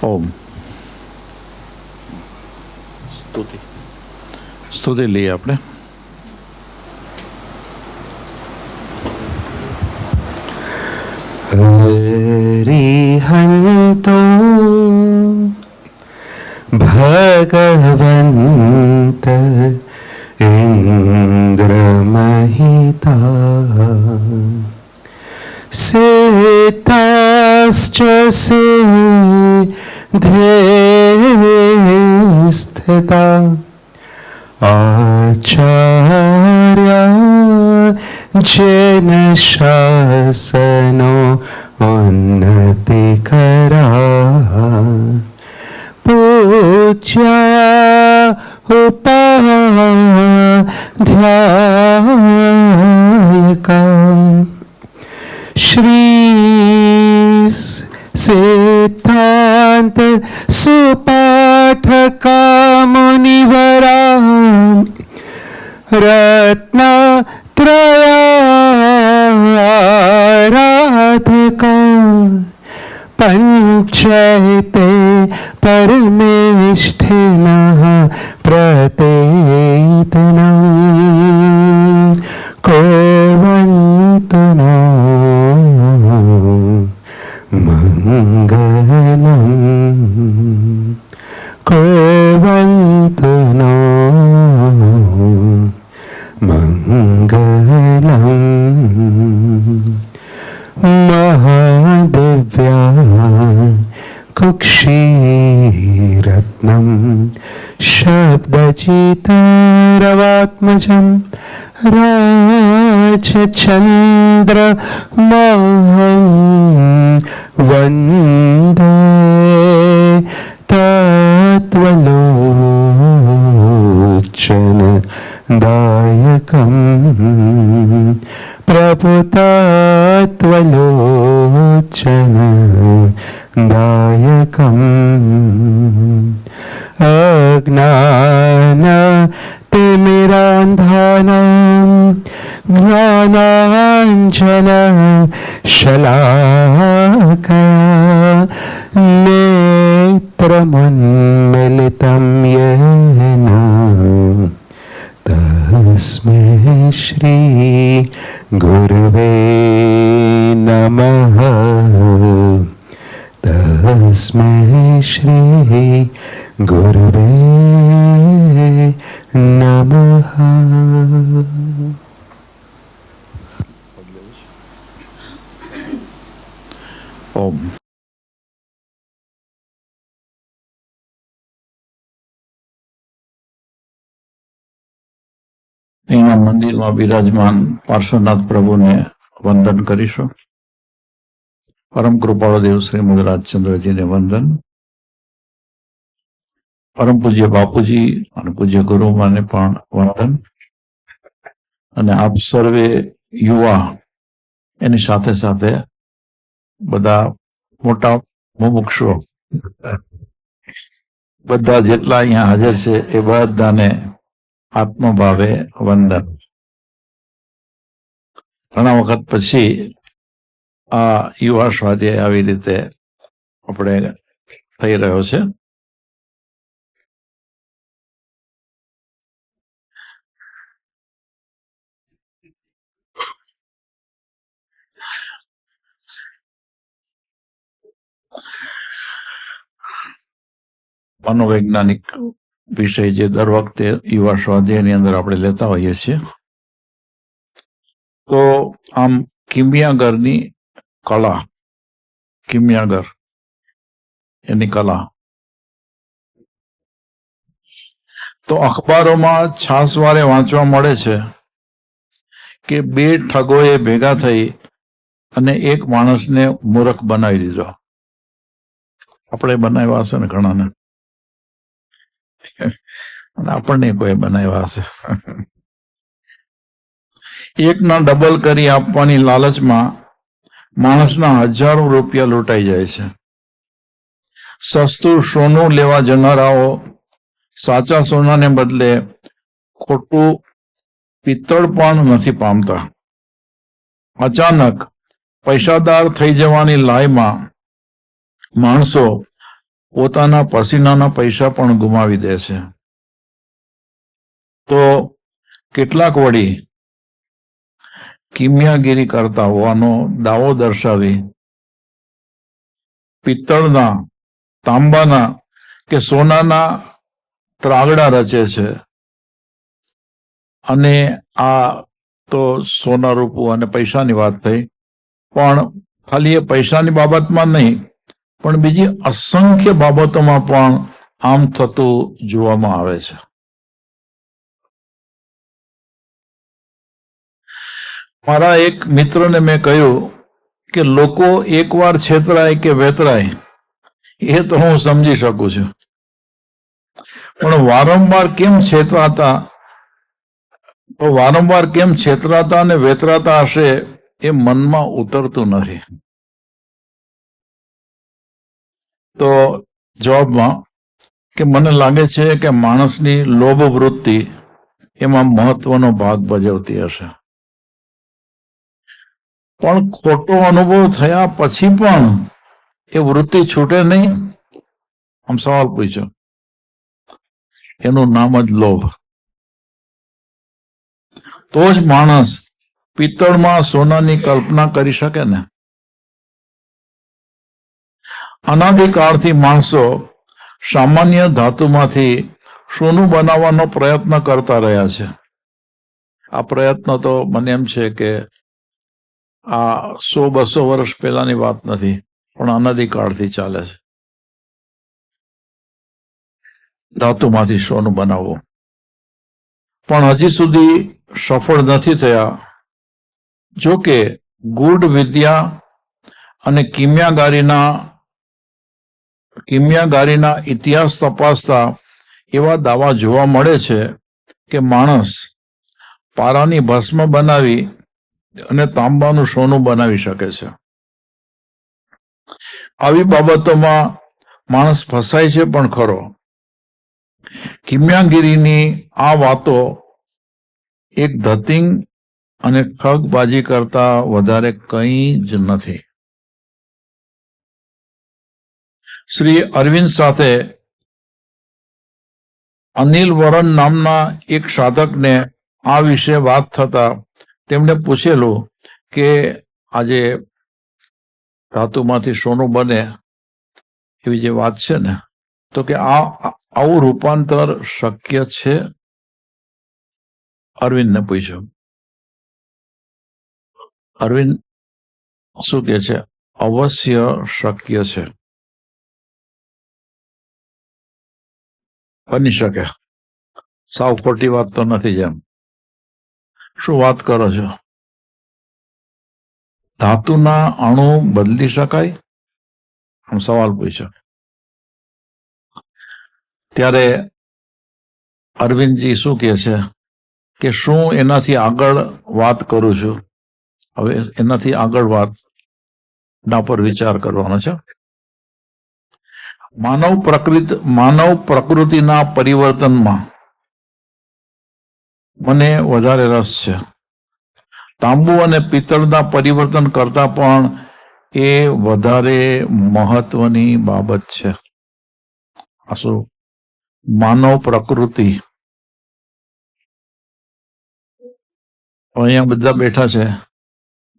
ઓમ. સ્તુતિ લઈએ આપણે. હરિહંતો ભગવંત ઇન્દ્રમહિતા સેતાશ્ચ સિદ્ધે સ્થિતા આચાર્ય જેન શાસનો ઉન્નતિ કરા પૂજ્યા ઉપાધ્યાયકા શ્રી સિદ્ધાંત સુપાઠકા મુનિવરા રત્નત્રયારાધકા પંચૈતે પરમેષ્ઠિનઃ પ્રતેતનં કુર્વન્તુ નો મંગલમ કુર્વન્તુ નો મંગલમ. મહાદિવ્યા કુક્ષીરત્નમ શબ્દચિતરવાત્મજં રાજચંદ્રમહં વંદે તત્વલોચન દાયકમ પ્રભુતત્વલોચન દાયકમ અજ્ઞાન તિમિરાંધાનાં જ્ઞાનાંજન શલાકયા નેત્રમન્મિલિतं યેન તસ્મૈ શ્રી ગુરવે નમઃ. તસ્મૈ શ્રી ગુરવે નમઃ. ઓમ. અહીંયા મંદિરમાં બિરાજમાન પાર્શ્વનાથ પ્રભુને વંદન કરીશું. પરમ કૃપાળુ દેવ શ્રીમદ રાજચંદ્રજીને વંદન. પરમ પૂજ્ય બાપુજી અને પૂજ્ય ગુરુમાને પણ વંદન. અને આપ સર્વે યુવા એની સાથે સાથે બધા મોટા મુમુક્ષો બધા જેટલા અહીંયા હાજર છે એ બધાને આત્મભાવે વંદન. ઘણા વખત પછી આ યુવા સ્વાધ્યાય આવી રીતે આપણે થઈ રહ્યો છે. મનોવૈજ્ઞાનિક વિષય જે દર વખતે યુવા સ્વાધ્યાયની અંદર આપણે લેતા હોઈએ છીએ. તો આમ કિમિયાગરની કલા, કિમિયાગર એની કલા, તો અખબારોમાં છાસવારે વાંચવા મળે છે કે બે ઠગોએ ભેગા થઈ અને એક માણસને મૂર્ખ બનાવી દીધો. આપણે બનાવ્યા હશે ને ઘણાને, અને આપણને કોઈ બનાવ્યા હશે. એકના ડબલ કરી આપવાની લાલચમાં માણસના હજારો રૂપિયા લૂંટાઈ જાય છે. સસ્તું સોનું લેવા જનારાઓ સાચા સોનાને બદલે ખોટું પિત્તળ પણ નથી પામતા. અચાનક પૈસાદાર થઈ જવાની લાયમાં માણસો પોતાના પસીનાના પૈસા પણ ગુમાવી દે છે. તો કેટલાક વળી કિમિયાગીરી કરતા હોવાનો દાવો દર્શાવી પિત્તળના, તાંબાના કે સોનાના ત્રાગડા રચે છે. અને આ તો સોના રૂપું અને પૈસાની વાત થઈ, પણ ખાલી એ પૈસાની બાબતમાં નહીં, પણ બીજી અસંખ્ય બાબતોમાં પણ આમ થતું જોવામાં આવે છે. મારા એક મિત્રને મેં કહ્યું કે લોકો એકવાર છેતરાય કે વેતરાય એ તો હું સમજી શકું છું, પણ વારંવાર કેમ છેતરાતા અને વેતરાતા હશે એ મનમાં ઉતરતું નથી. તો જવાબમાં કે મને લાગે છે કે માણસની લોભ વૃત્તિ એમાં મહત્વનો ભાગ ભજવતી હશે. પણ ખોટો અનુભવ થયા પછી પણ એ વૃત્તિ છૂટે નહીં. આમ સવાલ પૂછ્યો, એનું નામ જ લોભ. તો જ માણસ પિત્તળમાં સોનાની કલ્પના કરી શકે ને. અનાદિકાળથી માણસો સામાન્ય ધાતુમાંથી સોનું બનાવવાનો પ્રયત્ન કરતા રહ્યા છે. આ પ્રયત્ન તો મને એમ છે કે આ 100-200 વર્ષ પહેલાની વાત નથી, પણ અનાદિકાળથી ચાલે છે ધાતુમાંથી સોનું બનાવવું. પણ હજી સુધી સફળ નથી થયા. જો કે ગૂઢ વિદ્યા અને કિમિયાગારીના ઇતિહાસ તપાસતા એવા દાવા જોવા મળે છે કે માણસ પારાની ભસ્મ બનાવી અને તાંબાનું સોનું બનાવી શકે છે. આવી બાબતોમાં માણસ ફસાય છે પણ ખરો. કિમિયાગીરીની આ વાતો એક ધતિંગ અને ઠગબાજી કરતા વધારે કંઈ જ નથી. શ્રી અરવિંદ સાથે અનિલ વરન નામના એક સાધકને આ વિશે વાત થતા તેમણે પૂછેલું કે આજે ધાતુમાંથી સોનું બને એવી જે વાત છે ને, તો કે આવું રૂપાંતર શક્ય છે? અરવિંદને પૂછ્યું. અરવિંદ શું કહે છે? અવશ્ય શક્ય છે, બની શકે. સાવ ખોટી વાત તો નથી. જેમ શું વાત કરો છો? ધાતુના અણુ બદલી શકાય? આમ સવાલ પૂછ્યો. ત્યારે અરવિંદજી શું કહે છે કે શું એનાથી આગળ વાત કરું છું? હવે એનાથી આગળ વાતના પર વિચાર કરવાનો છે. માનવ પ્રકૃતિના પરિવર્તનમાં મને વધારે રસ છે. તાંબુ અને પિત્તળના પરિવર્તન કરતા પણ એ વધારે મહત્વની બાબત છે. આ શું? માનવ પ્રકૃતિ. અહીંયા બધા બેઠા છે,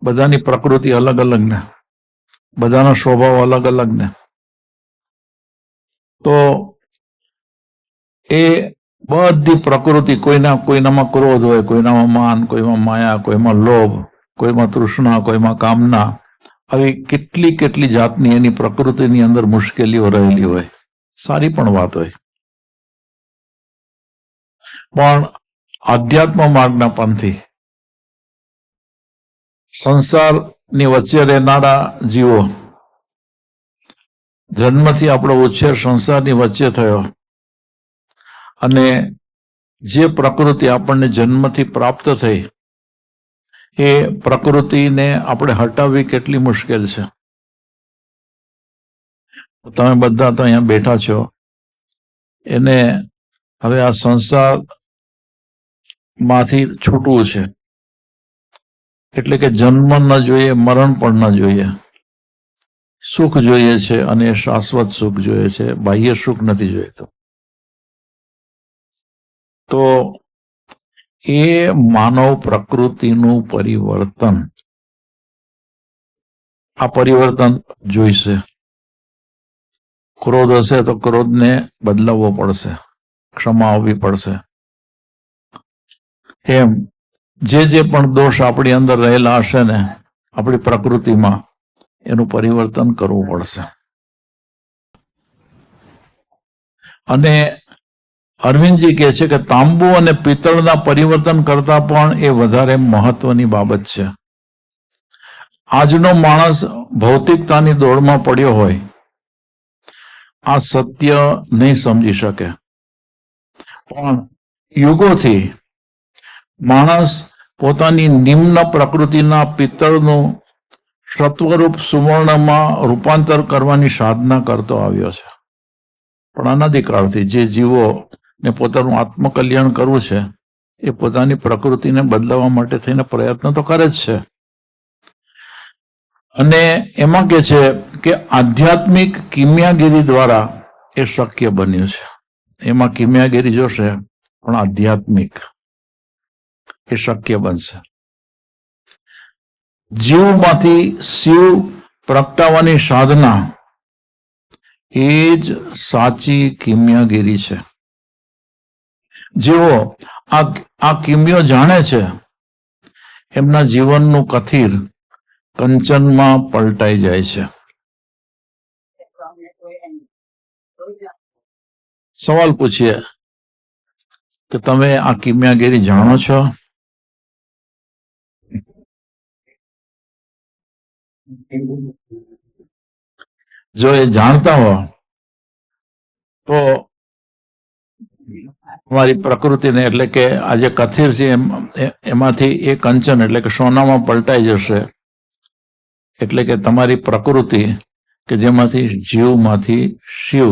બધાની પ્રકૃતિ અલગ અલગ ને, બધાનો સ્વભાવ અલગ અલગ ને. તો એ બધી પ્રકૃતિ, કોઈનામાં ક્રોધ હોય, કોઈનામાં માન, કોઈમાં માયા, કોઈમાં લોભ, કોઈમાં તૃષ્ણા, કોઈમાં કામના, આવી કેટલી જાતની એની પ્રકૃતિની અંદર મુશ્કેલીઓ રહેલી હોય. સારી પણ વાત હોય. પણ આધ્યાત્મ માર્ગના પંથી સંસારની વચ્ચે રહેનારા જીવો, જન્મથી આપણો ઉછેર સંસારની વચ્ચે થયો અને જે પ્રકૃતિ આપણને જન્મથી પ્રાપ્ત થઈ એ પ્રકૃતિને આપણે હટાવવી કેટલી મુશ્કેલ છે. તમે બધા તો અહીંયા બેઠા છો, એને હવે આ સંસારમાંથી છૂટવું છે. એટલે કે જન્મ ન જોઈએ, મરણ પણ ન જોઈએ. સુખ જોઈએ છે અને એ શાશ્વત સુખ જોઈએ છે, બાહ્ય સુખ નથી જોઈતું. તો એ માનવ પ્રકૃતિનું પરિવર્તન, આ પરિવર્તન જોઈશે. ક્રોધ હશે તો ક્રોધને બદલાવવો પડશે, ક્ષમા આવવી પડશે. એમ જે પણ દોષ આપણી અંદર રહેલા હશે ને, આપણી પ્રકૃતિમાં, એનું પરિવર્તન કરવું પડશે. અને અરવિંદજી કહે છે કે તાંબુ અને પિત્તળના પરિવર્તન કરતા પણ એ વધારે મહત્વની બાબત છે. આજનો માણસ ભૌતિકતાની દોડમાં પડ્યો હોય, આ સત્ય નહીં સમજી શકે. પણ યુગોથી માણસ પોતાની નિમ્ન પ્રકૃતિના પિત્તળનું સત્વરૂપ સુવર્ણમાં રૂપાંતર કરવાની સાધના કરતો આવ્યો છે. પણ અનાદિકાળથી જે જીવો ને પોતાનું આત્મકલ્યાણ કરવું છે, એ પોતાની પ્રકૃતિને બદલાવવા માટે થઈને પ્રયત્ન તો કરે જ છે. અને એમાં કે છે કે આધ્યાત્મિક કિમિયાગીરી દ્વારા એ શક્ય બન્યું છે. એમાં કિમિયાગીરી જોશે, પણ આધ્યાત્મિક એ શક્ય બનશે. જીવમાંથી શિવ પ્રગટાવવાની સાધના એ જ સાચી કિમિયાગીરી છે. જેઓ આ કિમિયો જાણે છે, એમના જીવનનું કથિર કંચનમાં પલટાઈ જાય છે. સવાલ પૂછીએ કે તમે આ કિમિયાગીરી જાણો છો? જો એ જાણતા હો તો તમારી પ્રકૃતિને, એટલે કે આ જે કથિર છે એમાંથી એ કંચન એટલે કે સોનામાં પલટાઈ જશે. એટલે કે તમારી પ્રકૃતિ કે જેમાંથી જીવમાંથી શિવ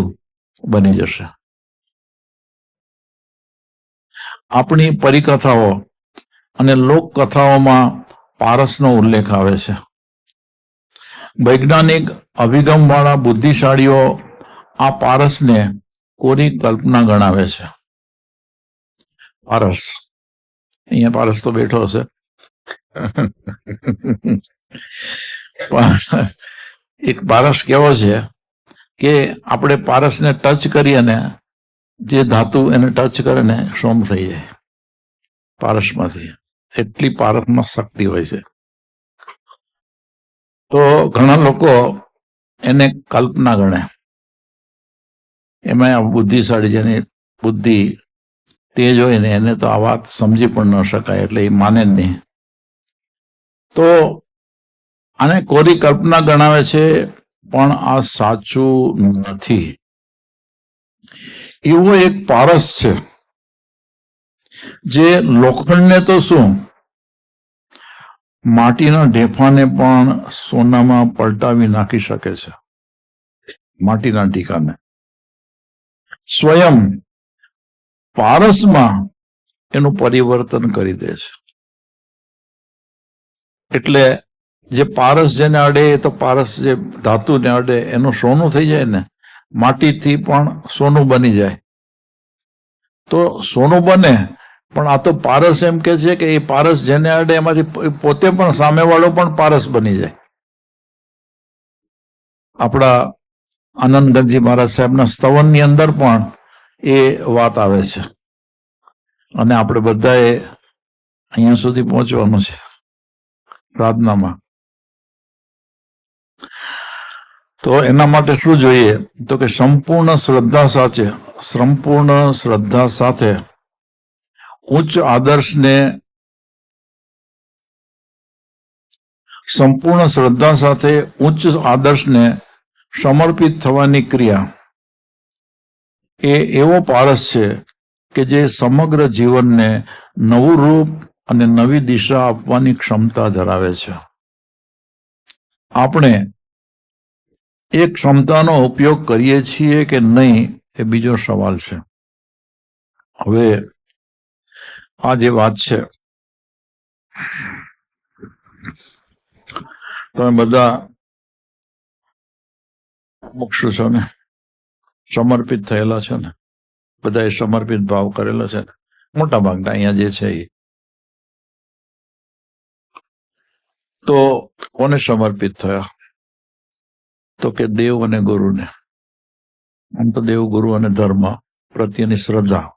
બની જશે. આપણી પરિકથાઓ અને લોકકથાઓમાં પારસનો ઉલ્લેખ આવે છે. વૈજ્ઞાનિક અભિગમવાળા બુદ્ધિશાળીઓ આ પારસને કોરી કલ્પના ગણાવે છે. પારસ, અહીંયા પારસ તો બેઠો હશે. એક પારસ કેવો છે કે આપણે પારસને ટચ કરીએ ને, જે ધાતુ એને ટચ કરે ને સોમ થઈ જાય પારસમાંથી. એટલી પારસમાં શક્તિ હોય છે. તો ઘણા લોકો એને કલ્પના ગણે. એમાં બુદ્ધિશાળી જેની બુદ્ધિ તેજ હોય ને, એને તો આ વાત સમજી પણ ન શકાય, એટલે એ માને જ નહીં. તો આને કોરી કલ્પના ગણાવે છે, પણ આ સાચું નથી. એવો એક પારસ છે જે લોખંડને તો શું, માટીના ઢેફાને પણ સોનામાં પલટાવી નાખી શકે છે. માટીના ટીકાને સ્વયં પારસમાં એનું પરિવર્તન કરી દે છે. એટલે જે પારસ જેને અડે, એ તો પારસ જે ધાતુને અડે એનું સોનું થઈ જાય ને, માટીથી પણ સોનું બની જાય. તો સોનું બને, પણ આ તો પારસ એમ કે છે કે એ પારસ જેને અડે એમાંથી પોતે પણ સામેવાળો પણ પારસ બની જાય. આપણા આનંદગંજી મહારાજ સાહેબના સ્તવનની અંદર પણ એ વાત આવે છે. અને આપણે બધાએ અહીંયા સુધી પહોંચવાનું છે પ્રાર્થનામાં. તો એના માટે શું જોઈએ? તો કે સંપૂર્ણ શ્રદ્ધા સાથે ઉચ્ચ આદર્શને, સંપૂર્ણ શ્રદ્ધા સાથે ઉચ્ચ આદર્શને સમર્પિત થવાની ક્રિયા એ એવો પારસ છે કે જે સમગ્ર જીવનને નવું રૂપ અને નવી દિશા આપવાની ક્ષમતા ધરાવે છે. આપણે એ ક્ષમતાનો ઉપયોગ કરીએ છીએ કે નહીં, એ બીજો સવાલ છે. હવે આ જે વાત છે, તમે બધા મોક્ષ છો ને, સમર્પિત થયેલા છે ને, બધાએ સમર્પિત ભાવ કરેલો છે ને, મોટા ભાગના અહીંયા જે છે એ. તો કોને સમર્પિત થયા? તો કે દેવ અને ગુરુને. આમ તો દેવ, ગુરુ અને ધર્મ પ્રત્યેની શ્રદ્ધા.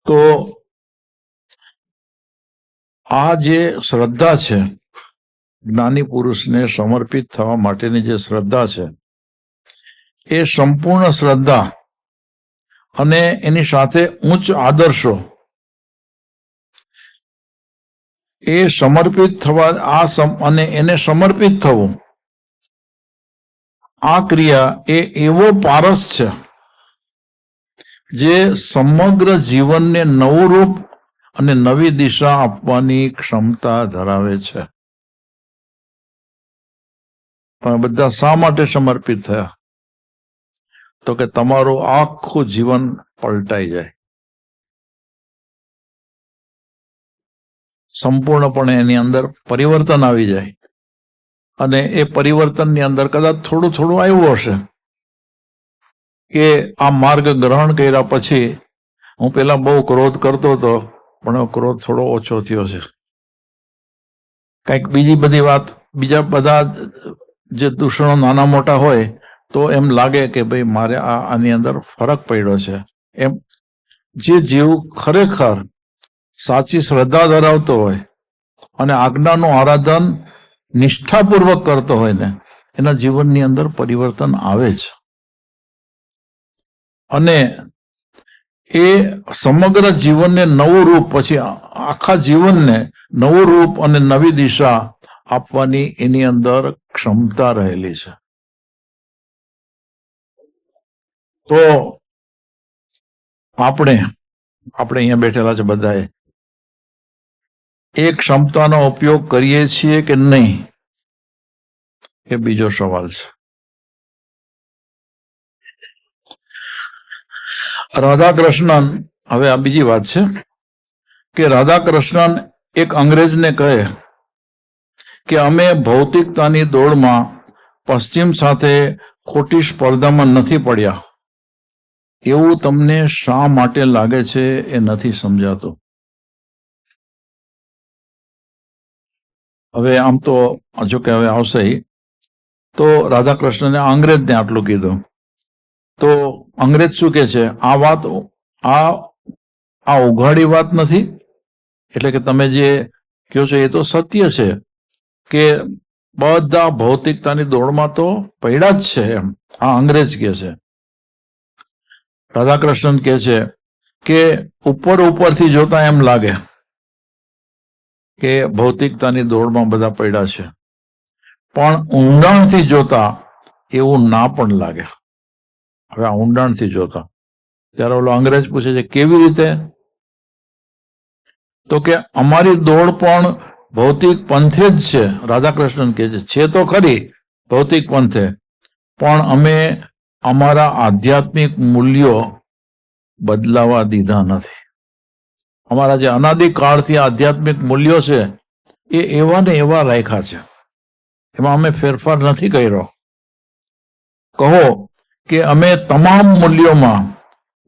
તો આ જે શ્રદ્ધા છે, જ્ઞાની પુરુષને સમર્પિત થવા માટેની જે શ્રદ્ધા છે, એ સંપૂર્ણ શ્રદ્ધા અને એની સાથે ઉચ્ચ આદર્શો, એ સમર્પિત થવા અને એને સમર્પિત થવું, આ ક્રિયા એ એવો પારસ છે જે સમગ્ર જીવનને નવું રૂપ અને નવી દિશા આપવાની ક્ષમતા ધરાવે છે. પણ બધા શા માટે સમર્પિત થયા? તો કે તમારું આખું જીવન પલટાઈ જાય, સંપૂર્ણપણે એની અંદર પરિવર્તન આવી જાય. અને એ પરિવર્તનની અંદર કદાચ થોડું થોડું આવ્યું હશે કે આ માર્ગ ગ્રહણ કર્યા પછી હું પેલા બહુ ક્રોધ કરતો હતો, પણ ક્રોધ થોડો ઓછો થયો છે. કંઈક બીજી બધી વાત, બીજા બધા જે દૂષણો નાના મોટા હોય તો એમ લાગે કે ભાઈ મારે આની અંદર ફરક પડ્યો છે. એમ જે જીવ ખરેખર સાચી શ્રદ્ધા ધરાવતો હોય અને આજ્ઞાનું આરાધન નિષ્ઠાપૂર્વક કરતો હોય ને, એના જીવનની અંદર પરિવર્તન આવે છે. અને એ સમગ્ર જીવનને નવું રૂપ, પછી આખા જીવનને નવું રૂપ અને નવી દિશા આપવાની એની અંદર ક્ષમતા રહેલી છે. તો આપણે અહીંયા બેઠેલા છે બધાએ, એ ક્ષમતાનો ઉપયોગ કરીએ છીએ કે નહીં, એ બીજો સવાલ છે. રાધા કૃષ્ણન, હવે આ બીજી વાત છે કે રાધા કૃષ્ણન એક અંગ્રેજને કહે કે અમે ભૌતિકતાની દોડમાં પશ્ચિમ સાથે ખોટી સ્પર્ધામાં નથી પડ્યા, એવું તમને શા માટે લાગે છે એ નથી સમજાતું. હવે આમ તો જો કે હવે આવશે, તો રાધા કૃષ્ણને અંગ્રેજને આટલું કીધું, તો અંગ્રેજ શું કે છે? આ વાત, આ ઉઘાડી વાત નથી. એટલે કે તમે જે કહો છો એ તો સત્ય છે કે બધા ભૌતિકતાની દોડમાં તો પડ્યા જ છે, એમ આ અંગ્રેજ કે છે. રાધાકૃષ્ણન કે છે કે ઉપરથી જોતા એમ લાગે કે ભૌતિકતાની દોડમાં બધા પડ્યા છે, પણ ઊંડાણથી જોતા એવું ના પણ લાગે. હવે આ ઊંડાણથી જોતા, ત્યારે ઓલો અંગ્રેજ પૂછે છે કેવી રીતે? તો કે અમારી દોડ પણ ભૌતિક પંથે જ છે. રાધાકૃષ્ણન કહે છે તો ખરી ભૌતિક પંથે, પણ અમે અમારા આધ્યાત્મિક મૂલ્યો બદલાવા દીધા નથી. અમારા જે અનાદિકાળથી આધ્યાત્મિક મૂલ્યો છે એ એવા ને એવા રાખ્યા છે, એમાં અમે ફેરફાર નથી કર્યો. કહો કે અમે તમામ મૂલ્યોમાં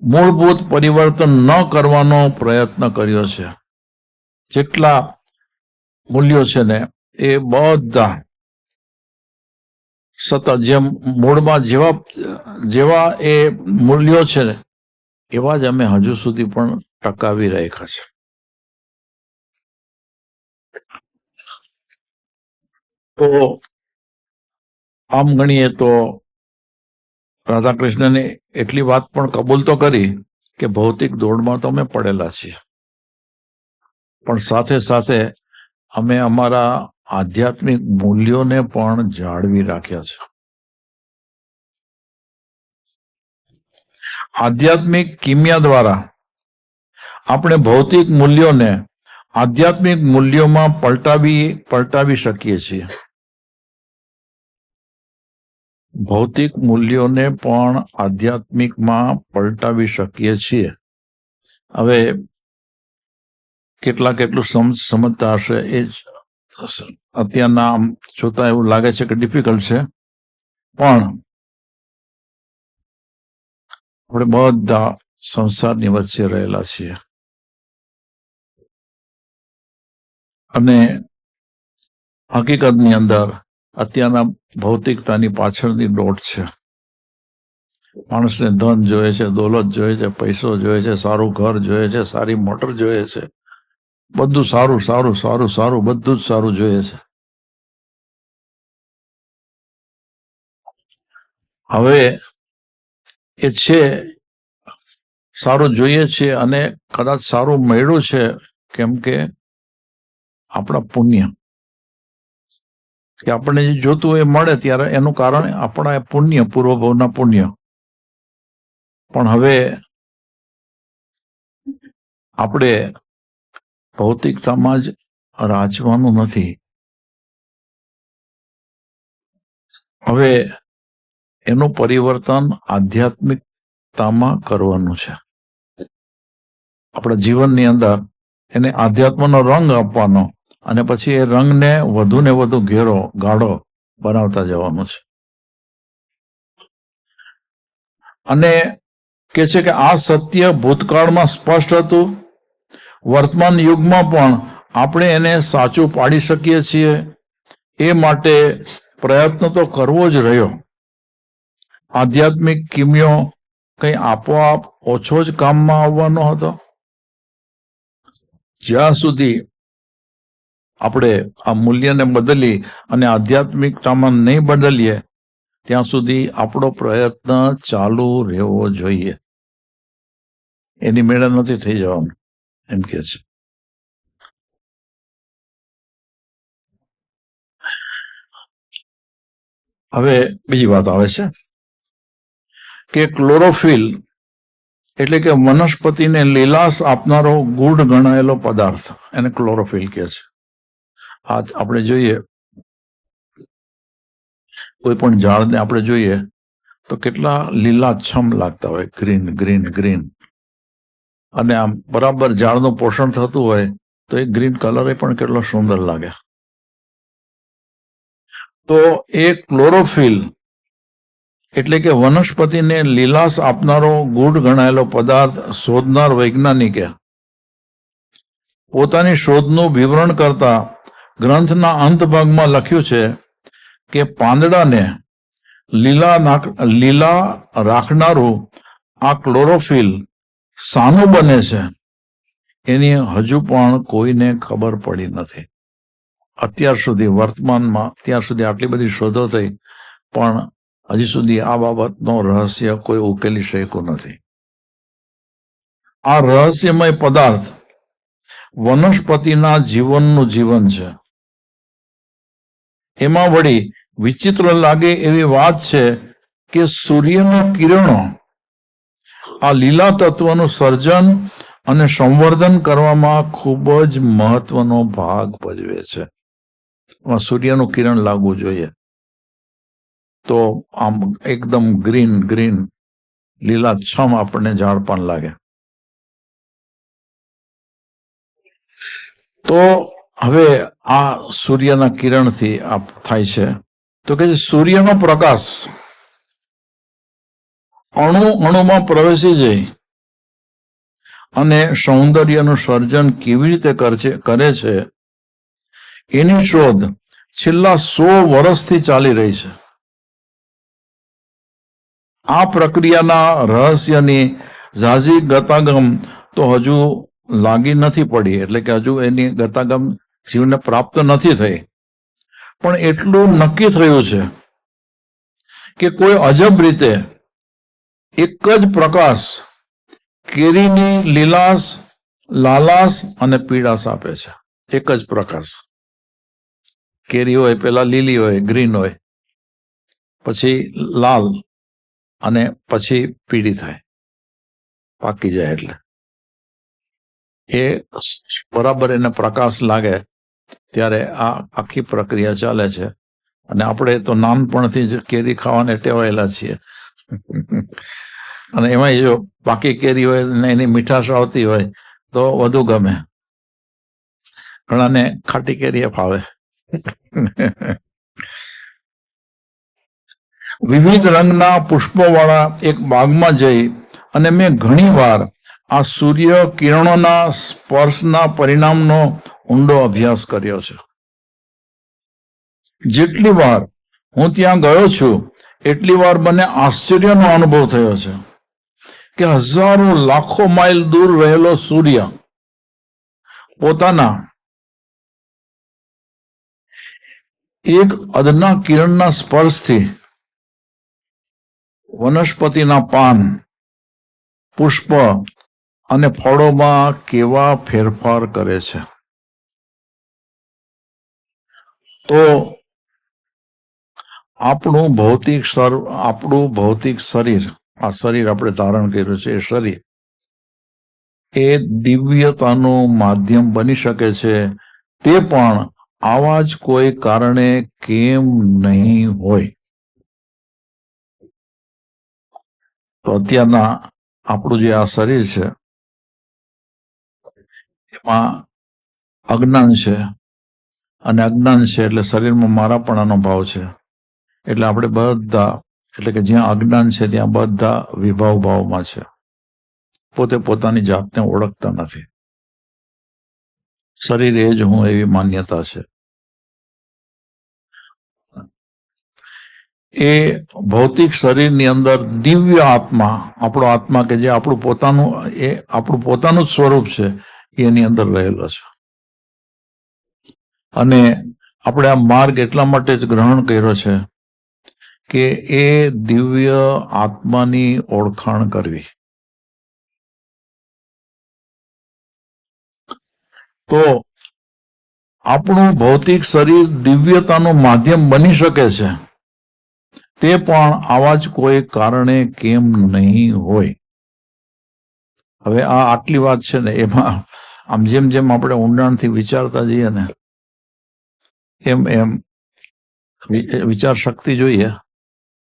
મૂળભૂત પરિવર્તન ન કરવાનો પ્રયત્ન કર્યો છે. જેટલા મૂલ્યો છે ને એ બધા સતત જેમ મૂળમાં જેવા એ મૂલ્યો છે ને એવા જ અમે હજુ સુધી પણ ટકાવી રાખ્યા છે. તો આમ ગણીએ તો રાધાકૃષ્ણને એટલી વાત પણ કબૂલ તો કરી કે ભૌતિક દોડમાં તો અમે પડેલા છીએ, પણ સાથે સાથે અમે અમારા આધ્યાત્મિક મૂલ્યોને પણ જાળવી રાખ્યા છે. આધ્યાત્મિક કિમિયા દ્વારા આપણે ભૌતિક મૂલ્યોને આધ્યાત્મિક મૂલ્યોમાં પલટાવી શકીએ છીએ. ભૌતિક મૂલ્યોને પણ આધ્યાત્મિકમાં પલટાવી શકીએ છીએ. હવે કેટલું સમજતા હશે એ જ અત્યારના આમ જોતા એવું લાગે છે કે ડિફિકલ્ટ છે, પણ આપણે બધા સંસારની વચ્ચે રહેલા છીએ અને હકીકતની અંદર અત્યારના ભૌતિકતાની પાછળની દોટ છે. માણસને ધન જોઈએ છે, દોલત જોઈએ છે, પૈસો જોઈએ છે, સારું ઘર જોઈએ છે, સારી મોટર જોઈએ છે, બધું સારું સારું સારું સારું બધું જ સારું જોઈએ છે. હવે એ છે સારું જોઈએ છે અને કદાચ સારું મળ્યું છે કેમ કે આપણા પુણ્ય, કે આપણને જે જોતું હોય એ મળે ત્યારે એનું કારણ આપણા પુણ્ય, પૂર્વભાવના પુણ્ય. પણ હવે આપણે ભૌતિકતામાં જ રાચવાનું નથી. હવે એનું પરિવર્તન આધ્યાત્મિકતામાં કરવાનું છે. આપણા જીવનની અંદર એને આધ્યાત્મનો રંગ આપવાનો અને પછી એ રંગને વધુ ને વધુ ઘેરો ગાઢો બનાવતા જવાનું છે. અને કે છે કે આ સત્ય ભૂતકાળમાં સ્પષ્ટ હતું, વર્તમાન યુગમાં પણ આપણે એને સાચું પાડી શકીએ છીએ. એ માટે પ્રયત્ન તો કરવો જ રહ્યો. આધ્યાત્મિક કિમિયો કંઈ આપોઆપ ઓછો જ કામમાં આવવાનો હતો. જ્યાં સુધી આપણે આ મૂલ્યને બદલી અને આધ્યાત્મિકતામાં નહીં બદલીએ ત્યાં સુધી આપણો પ્રયત્ન ચાલુ રહેવો જોઈએ. એની મેળે નથી થઈ જવાનું એમ કે છે. હવે બીજી વાત આવે છે કે ક્લોરોફિલ એટલે કે વનસ્પતિને લીલાશ આપનારો ગુડ ગણાયેલો પદાર્થ, એને ક્લોરોફિલ કહે છે. આ આપણે જોઈએ કોઈ પણ ઝાડને આપણે જોઈએ તો કેટલા લીલાછમ લાગતા હોય, ગ્રીન ગ્રીન ગ્રીન, અને આમ બરાબર ઝાડનું પોષણ થતું હોય તો એ ગ્રીન કલર પણ કેટલો સુંદર લાગે. તો એ ક્લોરોફિલ એટલે કે વનસ્પતિને લીલાશ આપનારો ગુડ ગણાયેલો પદાર્થ શોધનાર વૈજ્ઞાનિકે પોતાની શોધનું વિવરણ કરતા ગ્રંથના અંત ભાગમાં લખ્યું છે કે પાંદડાને લીલા રાખનારું આ ક્લોરોફિલ શાનું બને છે એની હજુ પણ કોઈને ખબર પડી નથી. અત્યાર સુધી વર્તમાનમાં અત્યાર સુધી આટલી બધી શોધો થઈ પણ હજી સુધી આ બાબતનો રહસ્ય કોઈ ઉકેલી શક્યું નથી. આ રહસ્યમય પદાર્થ વનસ્પતિના જીવનનું જીવન છે. એમાં વળી વિચિત્ર લાગે એવી વાત છે કે સૂર્યના કિરણો આ લીલા તત્વનું સર્જન અને સંવર્ધન કરવામાં ખૂબ જ મહત્વનો ભાગ ભજવે છે. સૂર્યનું કિરણ લાગવું જોઈએ તો આમ એકદમ ગ્રીન ગ્રીન લીલાછમ આપણને ઝાડ પણ લાગે. તો હવે આ સૂર્યના કિરણથી આ થાય છે. તો કે સૂર્યનો પ્રકાશ અણુમાં પ્રવેશી જાય અને સૌંદર્યનું સર્જન કેવી રીતે કરે છે એની શોધ છેલ્લા 100 વર્ષથી ચાલી રહી છે. આ પ્રક્રિયાના રહસ્યની ઝાઝી ગતાગમ તો હજુ લાગી નથી પડી, એટલે કે હજુ એની ગતાગમ જીવને પ્રાપ્ત નથી થઈ, પણ એટલું નક્કી થયું છે કે કોઈ અજબ રીતે એક જ પ્રકાશ કેરીની લીલાશ, લાલાશ અને પીળાશ આપે છે. એક જ પ્રકાશ. કેરી હોય પેલા લીલી હોય, ગ્રીન હોય, પછી લાલ અને પછી પીળી થાય, પાકી જાય એટલે એ બરાબર એને પ્રકાશ લાગે ત્યારે આ આખી પ્રક્રિયા ચાલે છે. અને આપણે તો નાનપણથી જ કેરી ખાવાને ટેવાયેલા છીએ અને એમાં જો પાકી કેરી હોય ને એની મીઠાશ આવતી હોય તો વધુ ગમે. ઘણાને ખાટી કેરી ફાવે, વિવિધ રંગના પુષ્પોવાળા એક બાગમાં જઈ અને મેં ઘણીવાર આ સૂર્ય કિરણોના સ્પર્શના પરિણામનો ઊંડો અભ્યાસ કર્યો છે. જેટલી વાર હું ત્યાં ગયો છું એટલી વાર મને આશ્ચર્યનો અનુભવ થયો છે કે હજારો લાખો માઇલ દૂર રહેલો સૂર્ય પોતાના એક અદના કિરણના સ્પર્શથી વનસ્પતિના પાન, પુષ્પ અને ફળોમાં કેવા ફેરફાર કરે છે. તો આપણું ભૌતિક શરીર, આ શરીર આપણે ધારણ કર્યું છે, એ શરીર એ દિવ્યતાનું માધ્યમ બની શકે છે, તે પણ આવા જ કોઈ કારણે કેમ નહીં હોય. તો અત્યારના આપણું જે આ શરીર છે એમાં અજ્ઞાન છે, અને અજ્ઞાન છે એટલે શરીરમાં મારાપણાનો ભાવ છે. એટલે આપણે બધા, એટલે કે જ્યાં અજ્ઞાન છે ત્યાં બધા વિભાવ ભાવમાં છે, પોતે પોતાની જાતને ઓળખતા નથી. શરીર એ જ હું એવી માન્યતા છે. એ ભૌતિક શરીરની અંદર દિવ્ય આત્મા, આપણો આત્મા કે જે આપણું પોતાનું જ સ્વરૂપ છે, એની અંદર રહેલો છે. અને આપણે આ માર્ગ એટલા માટે જ ગ્રહણ કર્યો છે કે એ દિવ્ય આત્માની ઓળખાણ કરવી. તો આપણું ભૌતિક શરીર દિવ્યતાનું માધ્યમ બની શકે છે, તે પણ આવા જ કોઈ કારણે કેમ નહીં હોય. હવે આ આટલી વાત છે ને, એમાં આમ જેમ જેમ આપણે ઊંડાણથી વિચારતા જઈએ ને એમ એમ વિચાર શક્તિ જોઈએ,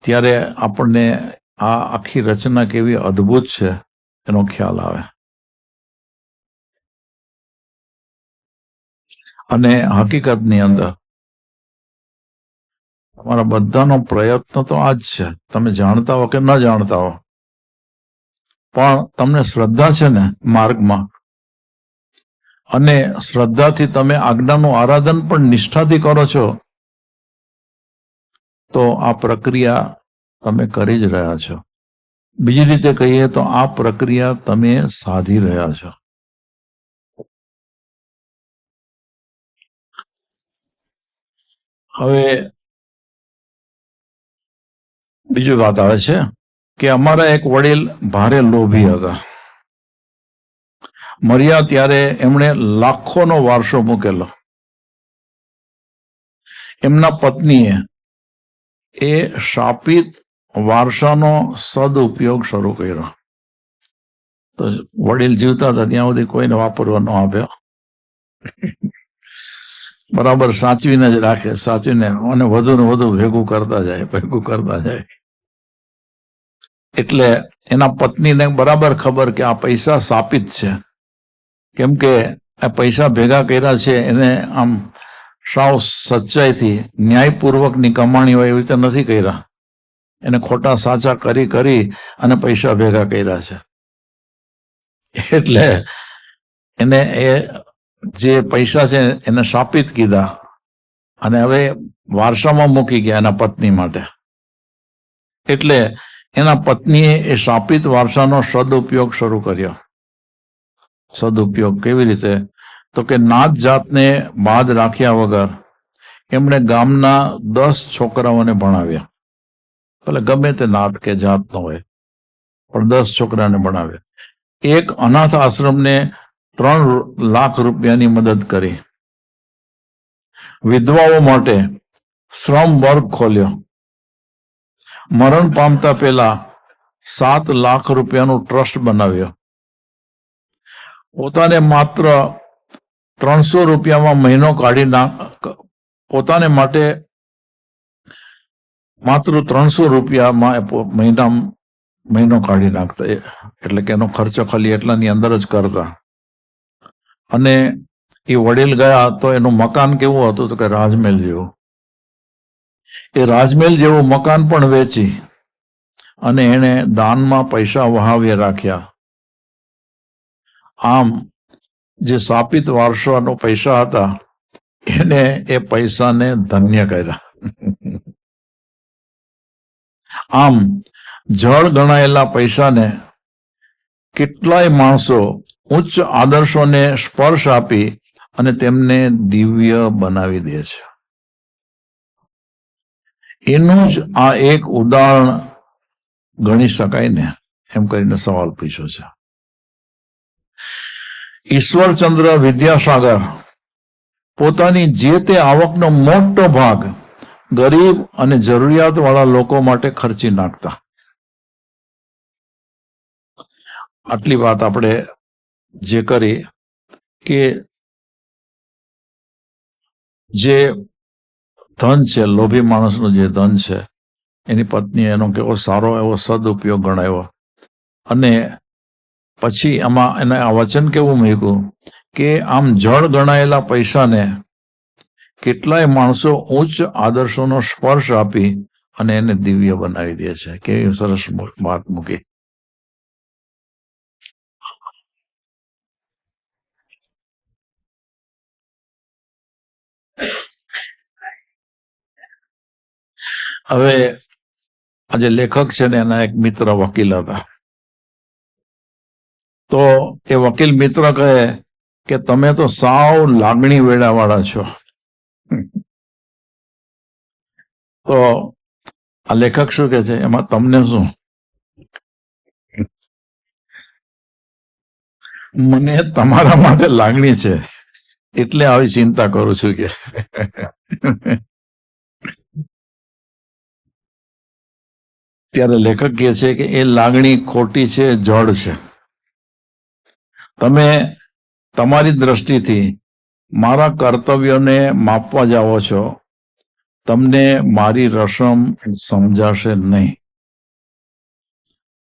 ત્યારે આપણને આ આખી રચના કેવી અદ્ભુત છે એનો ખ્યાલ આવે. અને હકીકતની અંદર તમારા બધાનો પ્રયત્ન તો આ જ છે. તમે જાણતા હો કે ન જાણતા હો, પણ તમને શ્રદ્ધા છે ને માર્ગમાં, અને શ્રદ્ધાથી તમે આજ્ઞાનું આરાધન પણ નિષ્ઠાથી કરો છો, તો આ પ્રક્રિયા તમે કરી જ રહ્યા છો. બીજી રીતે કહીએ તો આ પ્રક્રિયા તમે સાધી રહ્યા છો. હવે બીજી વાત આવે છે કે અમારા એક વડીલ ભારે લોભી હતા. મર્યા ત્યારે એમણે લાખોનો વારસો મૂકેલો. એમના પત્નીએ એ શાપિત વારસાનો સદુપયોગ શરૂ કર્યો. તો વડીલ જીવતા હતા ત્યાં સુધી કોઈને વાપરવા ન આપ્યો. બરાબર સાચવીને જ રાખે, સાચવીને, અને વધુ ને વધુ ભેગું કરતા જાય. એટલે એના પત્નીને બરાબર ખબર કે આ પૈસા શાપિત છે, કેમ કે આ પૈસા ભેગા કર્યા છે એને આમ સાવ સચ્ચાઈથી ન્યાયપૂર્વકની કમાણી હોય એવી રીતે નથી કર્યા. એને ખોટા સાચા કરી અને પૈસા ભેગા કર્યા છે. એટલે એને એ જે પૈસા છે એને શાપિત કીધા, અને હવે વારસામાં મૂકી ગયા એના પત્ની માટે. એટલે એના પત્નીએ એ શાપિત વારસાનો સદુપયોગ શરૂ કર્યો. સદુપયોગ કેવી રીતે? તો કે નાત જાતને બાદ રાખ્યા વગર એમણે ગામના 10 છોકરાઓને ભણાવ્યા. ભલે ગમે તે નાત કે જાત ન હોય, પણ 10 છોકરાને ભણાવ્યા. એક અનાથ આશ્રમને 3 લાખ રૂપિયાની મદદ કરી. વિધવાઓ માટે શ્રમ વર્ગ ખોલ્યો. મરણ પામતા પહેલા 7 લાખ રૂપિયાનું ટ્રસ્ટ બનાવ્યો. પોતાને માત્ર 300 રૂપિયામાં મહિનો પોતાને માટે માત્ર 300 રૂપિયામાં મહિનો કાઢી નાખતા. એટલે કે એનો ખર્ચો ખાલી એટલાની અંદર જ કરતા. અને એ વડીલ ગયા તો એનું મકાન કેવું હતું? તો કે રાજમહેલ જેવું. એ રાજમહેલ જેવું મકાન પણ વેચી અને એને દાનમાં પૈસા વહાવી રાખ્યા. આમ જે સ્થાપિત વારસાનો પૈસા હતા એને એ પૈસાને ધન્ય કર્યા. આમ જળ ગણાયેલા પૈસાને કેટલાય માણસો ઉચ્ચ આદર્શોને સ્પર્શ આપી અને તેમને દિવ્ય બનાવી દે છે. એનું જ આ એક ઉદાહરણ ગણી શકાય ને, એમ કરીને સવાલ પૂછ્યો છે. ઈશ્વરચંદ્ર વિદ્યાસાગર પોતાની જે તે આવકનો મોટો ભાગ ગરીબ અને જરૂરિયાત વાળા લોકો માટે ખર્ચી નાખતા. આટલી વાત આપણે જે કરી કે જે ધન છે, લોભી માણસનું જે ધન છે, એની પત્ની એનો કેવો સારો એવો સદઉપયોગ ગણાયો. અને પછી આમાં એને આ વચન કેવું મૂક્યું કે આમ જળ ગણાયેલા પૈસાને કેટલાય માણસો ઉચ્ચ આદર્શોનો સ્પર્શ આપી અને એને દિવ્ય બનાવી દે છે. કેવી સરસ વાત મૂકી. હવે આ જે લેખક છે ને એના એક મિત્ર વકીલ હતા. તો એ વકીલ મિત્ર કહે કે તમે તો સાવ લાગણી વેડા વાળા છો. તો આ લેખક શું કે છે, એમાં તમને શું? મને તમારા માટે લાગણી છે એટલે આવી ચિંતા કરું છું કે. ત્યારે લેખક કહે છે કે એ લાગણી ખોટી છે, જડ છે. તમે તમારી દ્રષ્ટિથી મારા કર્તવ્યોને માપવા જાઓ છો, તમને મારી રસમ સમજાશે નહીં.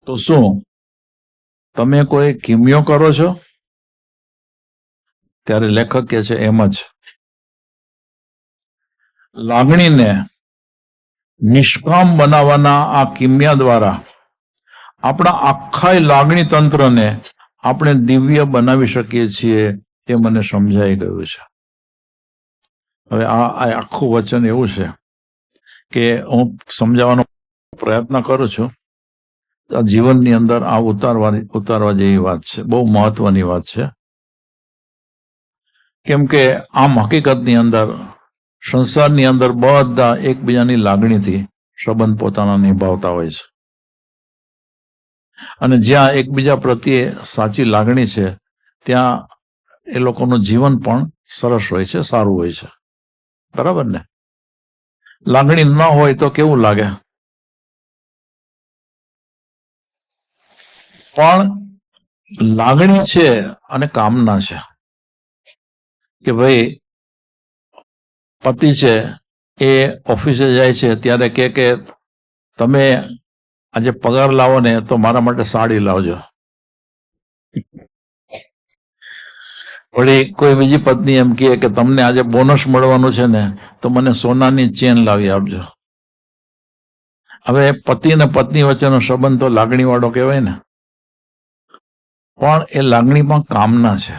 તો શું તમે કોઈ કિમિયો કરો છો? ત્યારે લેખક કહે છે એમ જ. લાગણીને નિષ્કામ બનાવવાના આ કિમિયા દ્વારા આપણા આખા લાગણી તંત્રને આપણે દિવ્ય બનાવી શકીએ છીએ, એ મને સમજાઈ ગયું છે. હવે આ આખું વચન એવું છે કે હું સમજાવવાનો પ્રયત્ન કરું છું. આ જીવનની અંદર આ ઉતારવા જેવી વાત છે, બહુ મહત્વની વાત છે. કેમ કે આમ હકીકતની અંદર સંસારની અંદર બધા એકબીજાની લાગણીથી સંબંધ પોતાના નિભાવતા હોય છે. અને જ્યાં એકબીજા પ્રત્યે સાચી લાગણી છે ત્યાં એ લોકોનું જીવન પણ સરસ હોય છે, સારું હોય છે. બરાબર ને? લાગણી ન હોય તો કેવું લાગે? પણ લાગણી છે અને કામના છે કે ભાઈ પતિ છે એ ઓફિસે જાય છે ત્યારે કે તમે આજે પગાર લાવો ને તો મારા માટે સાડી લાવજો. વળી કોઈ બીજી પત્ની એમ કહે કે તમને આજે બોનસ મળવાનું છે ને તો મને સોનાની ચેન લાવી આપજો. હવે પતિ અને પત્ની વચ્ચેનો સંબંધ તો લાગણી વાળો કહેવાય ને. પણ એ લાગણીમાં કામના છે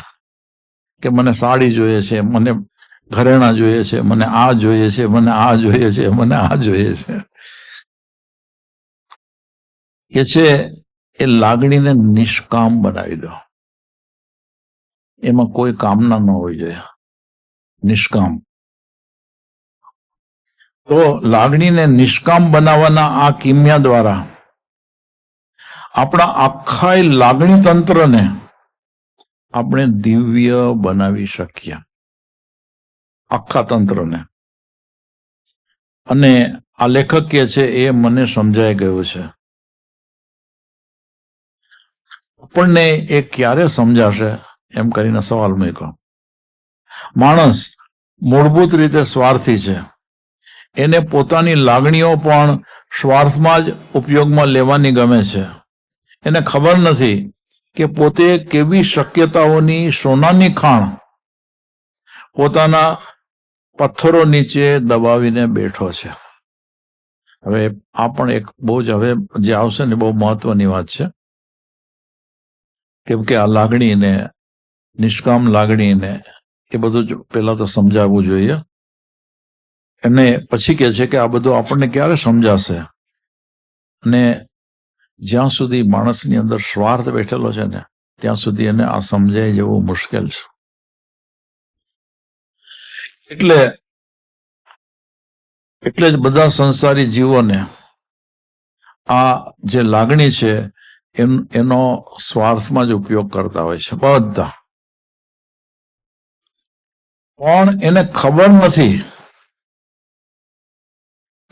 કે મને સાડી જોઈએ છે, મને ઘરેણા જોઈએ છે, મને આ જોઈએ છે, મને આ જોઈએ છે, મને આ જોઈએ છે. કે છે એ લાગણીને નિષ્કામ બનાવી દો. એમાં કોઈ કામના ન હોવી જોઈએ, નિષ્કામ. તો લાગણીને નિષ્કામ બનાવવાના આ કિમિયા દ્વારા આપણા આખા લાગણી તંત્રને આપણે દિવ્ય બનાવી શકીએ, આખા તંત્રને. અને આ લેખક કે છે એ મને સમજાઈ ગયું છે. આપણને એ ક્યારે સમજાશે એમ કરીને સવાલ મૂક્યો. માણસ મૂળભૂત રીતે સ્વાર્થી છે. એને પોતાની લાગણીઓ પણ સ્વાર્થમાં જ ઉપયોગમાં લેવાની ગમે છે. એને ખબર નથી કે પોતે કેવી શક્યતાઓની સોનાની ખાણ પોતાના પથ્થરો નીચે દબાવીને બેઠો છે. હવે આ પણ એક બહુ જ હવે જે આવશે ને બહુ મહત્વની વાત છે, કેમ કે આ લાગણીને, નિષ્કામ લાગણીને એ બધું જ પહેલા તો સમજાવવું જોઈએ. અને પછી કહે છે કે આ બધું આપણને ક્યારે સમજાશે, અને જ્યાં સુધી માણસની અંદર સ્વાર્થ બેઠેલો છે ને ત્યાં સુધી એને આ સમજાય જેવું મુશ્કેલ છે. એટલે જ બધા સંસારી જીવોને આ જે લાગણી છે એનો સ્વાર્થમાં જ ઉપયોગ કરતા હોય છે બધા. પણ એને ખબર નથી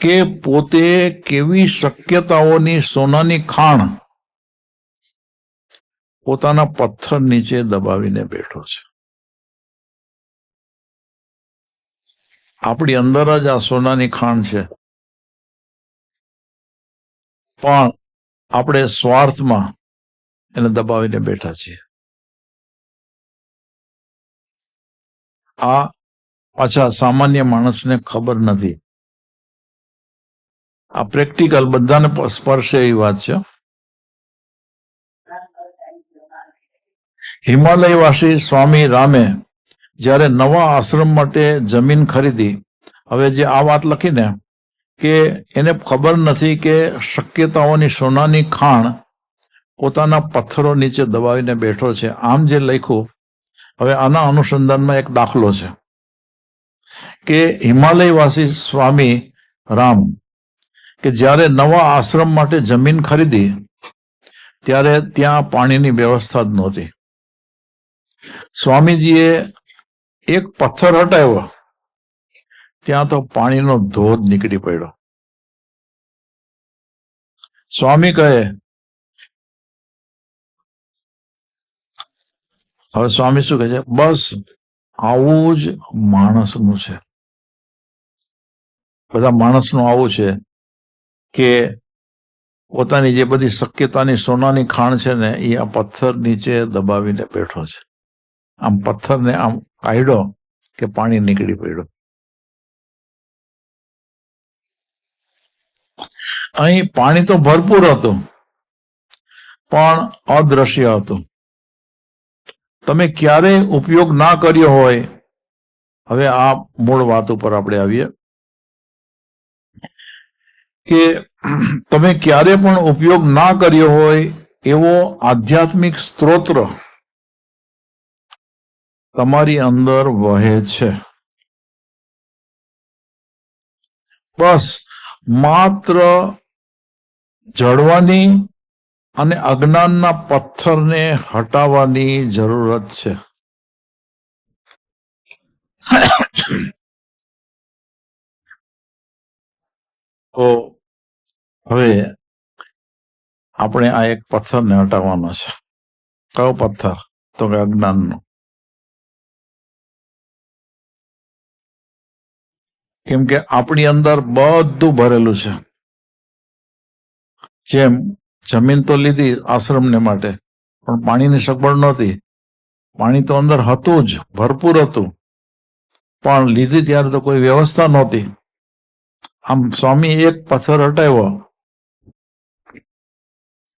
કે પોતે કેવી શક્યતાઓની સોનાની ખાણ પોતાના પથ્થર નીચે દબાવીને બેઠો છે. આપણી અંદર જ આ સોનાની ખાણ છે, પણ આપણે સ્વાર્થમાં એને દબાવીને બેઠા છીએ. આ પાછા સામાન્ય માણસને ખબર નથી. આ પ્રેક્ટિકલ બધાને સ્પર્શે એવી વાત છે. હિમાલયવાસી સ્વામી રામે જ્યારે નવા આશ્રમ માટે જમીન ખરીદી, હવે જે આ વાત લખીને કે એને ખબર નથી કે શક્યતાઓની સોનાની ખાણ પોતાના પથ્થરો નીચે દબાવીને બેઠો છે, આમ જે લખ્યું. હવે આના અનુસંધાનમાં એક દાખલો છે કે હિમાલયવાસી સ્વામી રામ કે જ્યારે નવા આશ્રમ માટે જમીન ખરીદી ત્યારે ત્યાં પાણીની વ્યવસ્થા જ નહોતી. સ્વામીજીએ એક પથ્થર હટાવ્યો, ત્યાં તો પાણીનો ધોધ નીકળી પડ્યો. સ્વામી કહે, હવે સ્વામી શું કહે છે? બસ આવું જ માણસનું છે. બધા માણસનું આવું છે કે પોતાની જે બધી શક્યતાની સોનાની ખાણ છે ને એ આ પથ્થર નીચે દબાવીને બેઠો છે. આમ પથ્થરને આમ કાઢ્યો કે પાણી નીકળી પડ્યું. અહીં પાણી તો ભરપૂર હતું પણ અદ્રશ્ય હતું. તમે ક્યારેય ઉપયોગ ના કર્યો હોય. હવે આ મૂળ વાત ઉપર આપણે આવીએ કે તમે ક્યારે પણ ઉપયોગ ના કર્યો હોય એવો આધ્યાત્મિક સ્ત્રોત્ર તમારી અંદર વહે છે. બસ માત્ર જડવાની અને અજ્ઞાનના પથ્થરને હટાવવાની જરૂરત છે. તો હવે આપણે આ એક પથ્થરને હટાવવાનો છે. કયો પથ્થર? તો કે અજ્ઞાનનો. કેમ કે આપણી અંદર બધું ભરેલું છે. જેમ જમીન તો લીધી આશ્રમને માટે, પણ પાણીની સગવડ નહોતી. પાણી તો અંદર હતું જ, ભરપૂર હતું, પણ લીધી ત્યારે તો કોઈ વ્યવસ્થા નહોતી. આમ સ્વામી એક પથ્થર હટાવ્યો,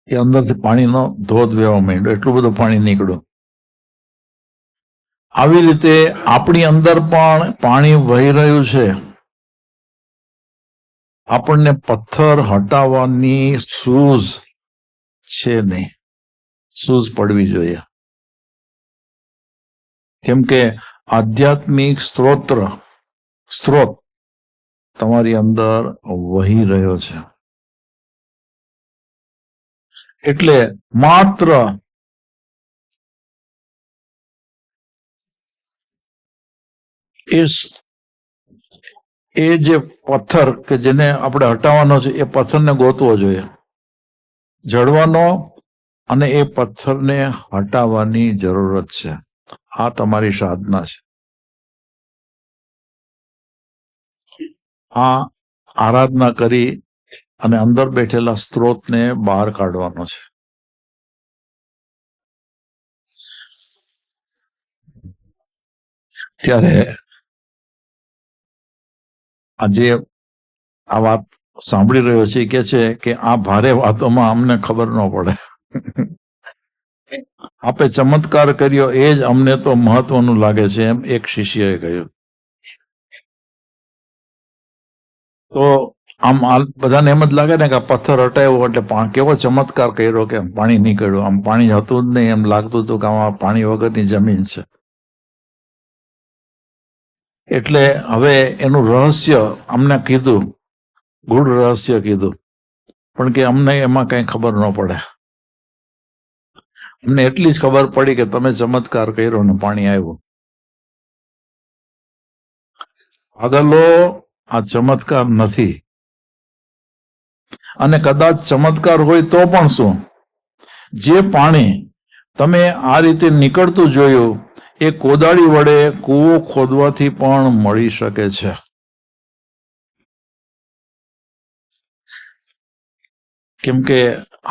એ અંદરથી પાણીનો ધોધ વહેવા માંડ્યો, એટલું બધું પાણી નીકળ્યું. આવી રીતે આપણી અંદર પણ પાણી વહી રહ્યું છે. આપણને પથ્થર હટાવવાની સૂઝ છે નહીં. સૂઝ પડવી જોઈએ. કેમ કે આધ્યાત્મિક સ્ત્રોત તમારી અંદર વહી રહ્યો છે. એટલે માત્ર એ જે પથ્થર કે જેને આપણે હટાવવાનો છે એ પથ્થરને ગોતવો જોઈએ, જડવાનો, અને એ પથ્થરને હટાવવાની જરૂરત છે. આ તમારી સાધના છે. આ આરાધના કરી અને અંદર બેઠેલા સ્ત્રોતને બહાર કાઢવાનો છે. ત્યારે આજે આ વાત સાંભળી રહ્યો છે કે છે કે આ ભારે વાતોમાં અમને ખબર ન પડે. આપે ચમત્કાર કર્યો એ જ અમને તો મહત્વનું લાગે છે, એમ એક શિષ્યએ કહ્યું. તો આમ બધાને એમ જ લાગે ને કે પથ્થર હટાવ્યો એટલે કેવો ચમત્કાર કર્યો કે પાણી નીકળ્યું. આમ પાણી હતું જ નહીં, એમ લાગતું હતું કે આમાં પાણી વગરની જમીન છે. એટલે હવે એનું રહસ્ય અમને કીધું, ગૂઢ રહસ્ય કીધું, પણ કે અમને એમાં કઈ ખબર ન પડે. અમને એટલી જ ખબર પડી કે તમે ચમત્કાર કર્યો ને પાણી આવ્યું. આગલો આ ચમત્કાર નથી, અને કદાચ ચમત્કાર હોય તો પણ શું, જે પાણી તમે આ રીતે નીકળતું જોયું એ કોદાળી વડે કૂવો ખોદવાથી પણ મળી શકે છે. કેમ કે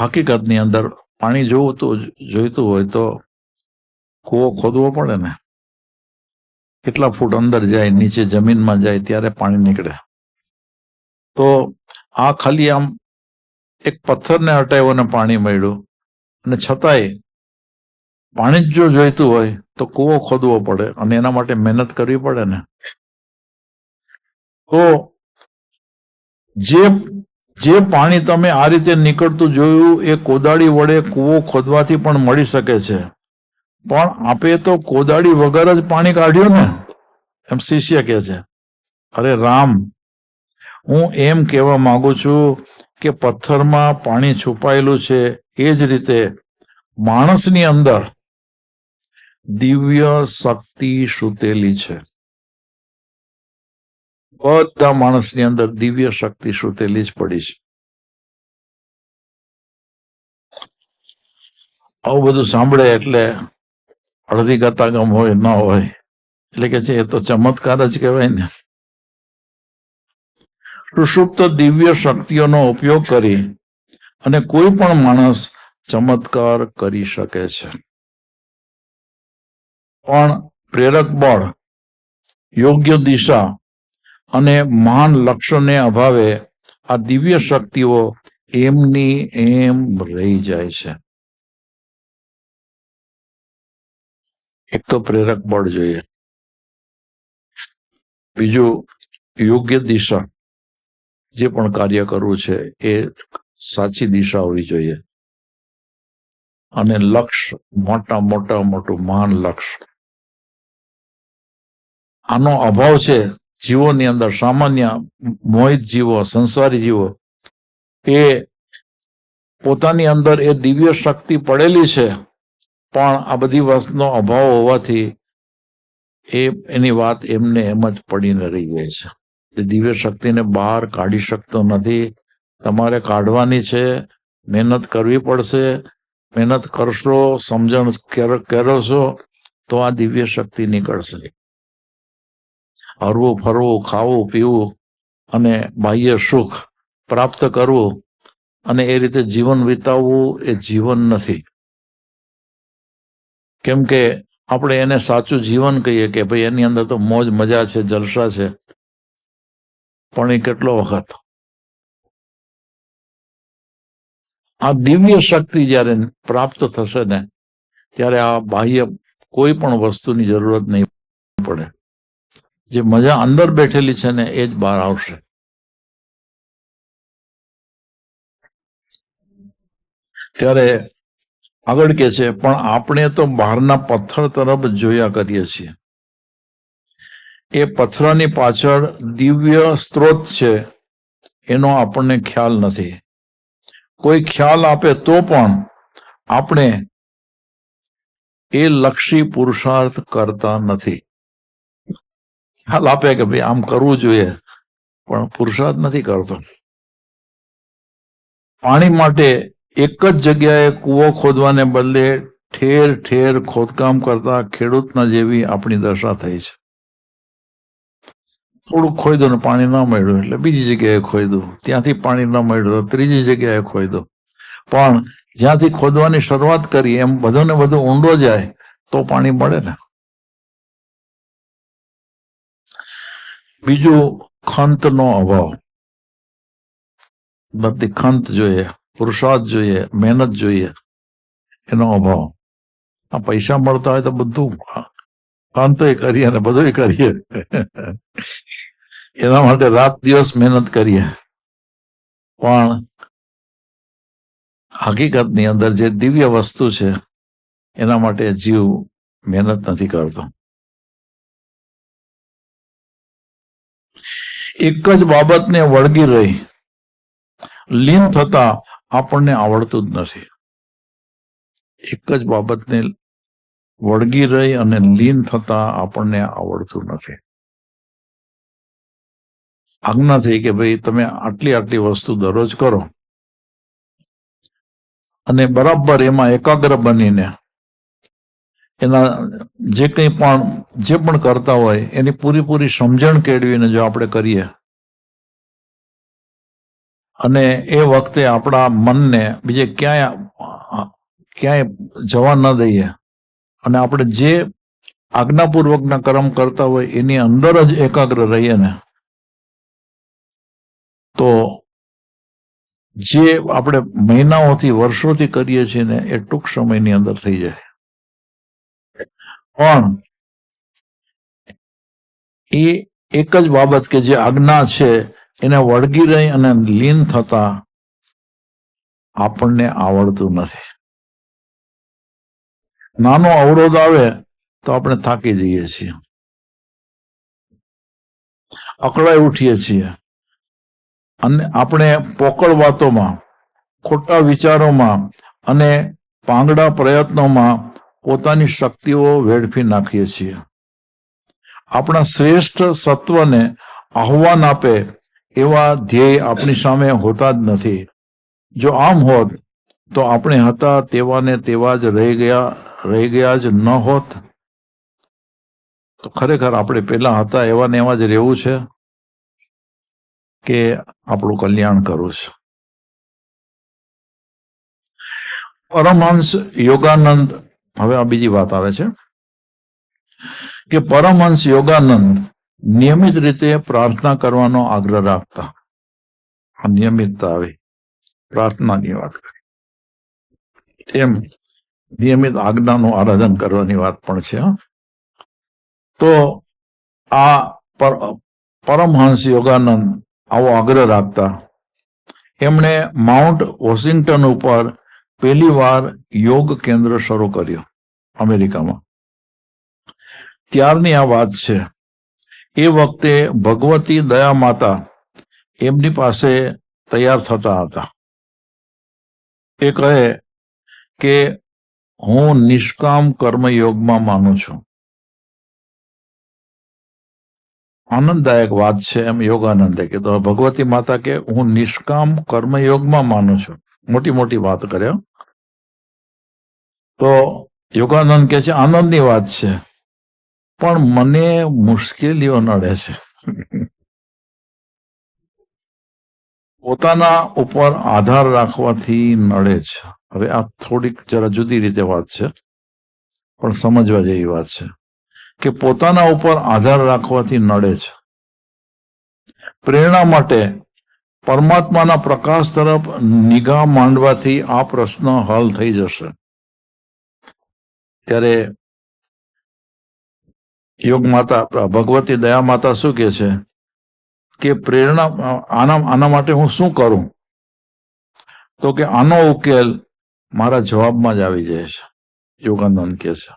હકીકતની અંદર પાણી જોઈતું હોય તો કૂવો ખોદવો પડે ને. કેટલા ફૂટ અંદર જાય, નીચે જમીનમાં જાય ત્યારે પાણી નીકળે. તો આ ખાલી આમ એક પથ્થરને હટાવ્યો ને પાણી મળ્યું, અને છતાંય પાણી જ જો જોઈતું હોય તો કૂવો ખોદવો પડે અને એના માટે મહેનત કરવી પડે ને. તો જે પાણી તમે આ રીતે નીકળતું જોયું એ કોદાળી વડે કૂવો ખોદવાથી પણ મળી શકે છે, પણ આપે તો કોદાળી વગર જ પાણી કાઢ્યું ને. એમ શિષ્ય કહે છે, અરે રામ, હું એમ કહેવા માંગુ છું કે પથ્થરમાં પાણી છુપાયેલું છે, એ જ રીતે માણસની અંદર દિવ્ય શક્તિ સૂતેલી છે. બધા માણસની અંદર દિવ્ય શક્તિ સૂતેલી જ પડી છે. આવું બધું સાંભળે એટલે અડધી ગતાગમ હોય ન હોય એટલે કે છે એ તો ચમત્કાર જ કહેવાય ને. સુષુપ્ત દિવ્ય શક્તિઓનો ઉપયોગ કરી અને કોઈ પણ માણસ ચમત્કાર કરી શકે છે, પણ પ્રેરક બળ, યોગ્ય દિશા અને મહાન લક્ષ્યને અભાવે આ દિવ્ય શક્તિઓ એમની એમ રહી જાય છે. એક તો પ્રેરક બળ જોઈએ, બીજું યોગ્ય દિશા. જે પણ કાર્ય કરવું છે એ સાચી દિશા હોવી જોઈએ, અને લક્ષ્ય મોટું મહાન લક્ષ્ય. આનો અભાવ છે જીવોની અંદર. સામાન્ય મોહિત જીવો, સંસારી જીવો, એ પોતાની અંદર એ દિવ્ય શક્તિ પડેલી છે, પણ આ બધી વસ્તુનો અભાવ હોવાથી એની વાત એમને એમ જ પડીને રહી જાય છે. એ દિવ્ય શક્તિને બહાર કાઢી શકતો નથી. તમારે કાઢવાની છે, મહેનત કરવી પડશે. મહેનત કરશો, સમજણ કરશો તો આ દિવ્ય શક્તિ નીકળશે. હરવું ફરવું, ખાવું પીવું અને બાહ્ય સુખ પ્રાપ્ત કરવું અને એ રીતે જીવન વિતાવવું એ જીવન નથી. કેમ કે આપણે એને સાચું જીવન કહીએ કે ભાઈ એની અંદર તો મોજ મજા છે, જલસા છે, પણ એ કેટલો વખત. આ દિવ્ય શક્તિ જ્યારે પ્રાપ્ત થશે ને ત્યારે આ બાહ્ય કોઈ પણ વસ્તુની જરૂરત નહીં પડે. જે મજા અંદર બેઠેલી છે ને એ જ બહાર આવશે. ત્યારે આગળ કે છે, પણ આપણે તો બહારના પથ્થર તરફ જોયા કરીએ છીએ. એ પથ્થરની પાછળ દિવ્ય સ્ત્રોત છે એનો આપણને ખ્યાલ નથી. કોઈ ખ્યાલ આપે તો પણ આપણે એ લક્ષી પુરુષાર્થ કરતા નથી. ખ્યાલ આપે કે ભાઈ આમ કરવું જોઈએ, પણ પુરુષાર્થ નથી કરતો. પાણી માટે એક જ જગ્યાએ કૂવો ખોદવાને બદલે ઠેર ઠેર ખોદકામ કરતા ખેડૂતના જેવી આપણી દશા થઈ છે. થોડુંક ખોદ્યું ને પાણી ન મળ્યું એટલે બીજી જગ્યાએ ખોદ્યું, ત્યાંથી પાણી ન મળ્યું તો ત્રીજી જગ્યાએ ખોદ્યું. પણ જ્યાંથી ખોદવાની શરૂઆત કરી એમ બધો ને બધો ઊંડો જાય તો પાણી મળે ને. બીજું, ખંતનો અભાવ. બધી ખંત જોઈએ, પુરુષાર્થ જોઈએ, મહેનત જોઈએ, એનો અભાવ. આ પૈસા મળતા હોય તો બધું ખંત કરીએ અને બધું કરીએ. એના માટે રાત દિવસ મહેનત કરીએ, પણ હકીકતની અંદર જે દિવ્ય વસ્તુ છે એના માટે જીવ મહેનત નથી કરતો. એક જ બાબતને વળગી રહી લીન થતા આપણને આવડતું જ નથી. એક જ બાબતને વળગી રહી અને લીન થતા આપણને આવડતું નથી. આજ્ઞા થઈ કે ભાઈ તમે આટલી આટલી વસ્તુ દરરોજ કરો અને બરાબર એમાં એકાગ્ર બનીને એના જે પણ કરતા હોય એની પૂરી સમજણ કેળવીને જો આપણે કરીએ અને એ વખતે આપણા મનને બીજે ક્યાંય જવા ન દઈએ અને આપણે જે આજ્ઞાપૂર્વકના કર્મ કરતા હોય એની અંદર જ એકાગ્ર રહીએ ને, તો જે આપણે મહિનાઓથી વર્ષોથી કરીએ છીએ ને એ ટૂંક સમયની અંદર થઈ જાય. પણ એ એક જ બાબત કે જે આજ્ઞા છે એને વળગી રહી અને લીન થતા આપણને આવડતું નથી. નાનો અવરોધ આવે તો આપણે થાકી જઈએ છીએ, અકળાઈ ઉઠીએ છીએ અને આપણે પોકળ વાતોમાં, ખોટા વિચારોમાં અને પાંગડા પ્રયત્નોમાં પોતાની શક્તિઓ વેડફી નાખીએ છીએ. આપણા શ્રેષ્ઠ સત્વને આહ્વાન આપે એવા ધ્યેય આપણી સામે હોતા જ નથી. જો આમ હોત તો આપણે હતા તેવાને તેવા જ રહી ગયા જ ન હોત. તો ખરેખર આપણે પેલા હતા એવા ને એવા જ રહેવું છે કે આપણું કલ્યાણ કરવું છે. પરમહંસ યોગાનંદ, હવે આ બીજી વાત આવે છે કે પરમહંસ યોગાનંદ નિયમિત રીતે પ્રાર્થના કરવાનો આગ્રહ રાખતા. આ નિયમિતતા આવી, પ્રાર્થનાની વાત કરી, એમ નિયમિત આજ્ઞાનું આરાધન કરવાની વાત પણ છે. તો આ પરમહંસ યોગાનંદ આવો આગ્રહ રાખતા. એમણે માઉન્ટ વોશિંગ્ટન ઉપર પહેલી વાર યોગ કેન્દ્ર શરૂ કર્યું અમેરિકામાં. ત્યારની આ વાત છે. એ વખતે ભગવતી દયા માતા એમની પાસે તૈયાર થતા હતા. એ કહે કે હું નિષ્કામ કર્મયોગમાં માનું છું. આનંદદાયક વાત છે એમ યોગાનંદે કીધું. ભગવતી માતા કે હું નિષ્કામ કર્મયોગમાં માનું છું. મોટી વાત કર્યો. તો યોગાનંદ કે છે આનંદની વાત છે, પણ મને મુશ્કેલીઓ નડે છે. પોતાના ઉપર આધાર રાખવાથી નડે છે. હવે આ થોડીક જરા જુદી રીતે વાત છે, પણ સમજવા જેવી વાત છે કે પોતાના ઉપર આધાર રાખવાથી નડે છે. પ્રેરણા માટે પરમાત્માના પ્રકાશ તરફ નિગાહ માંડવાથી આ પ્રશ્ન હલ થઈ જશે. ત્યારે યોગ માતા ભગવતી દયા માતા શું કે છે કે પ્રેરણા આના માટે હું શું કરું? તો કે આનો ઉકેલ મારા જવાબમાં જ આવી જાય છે. યોગાનંદ કે છે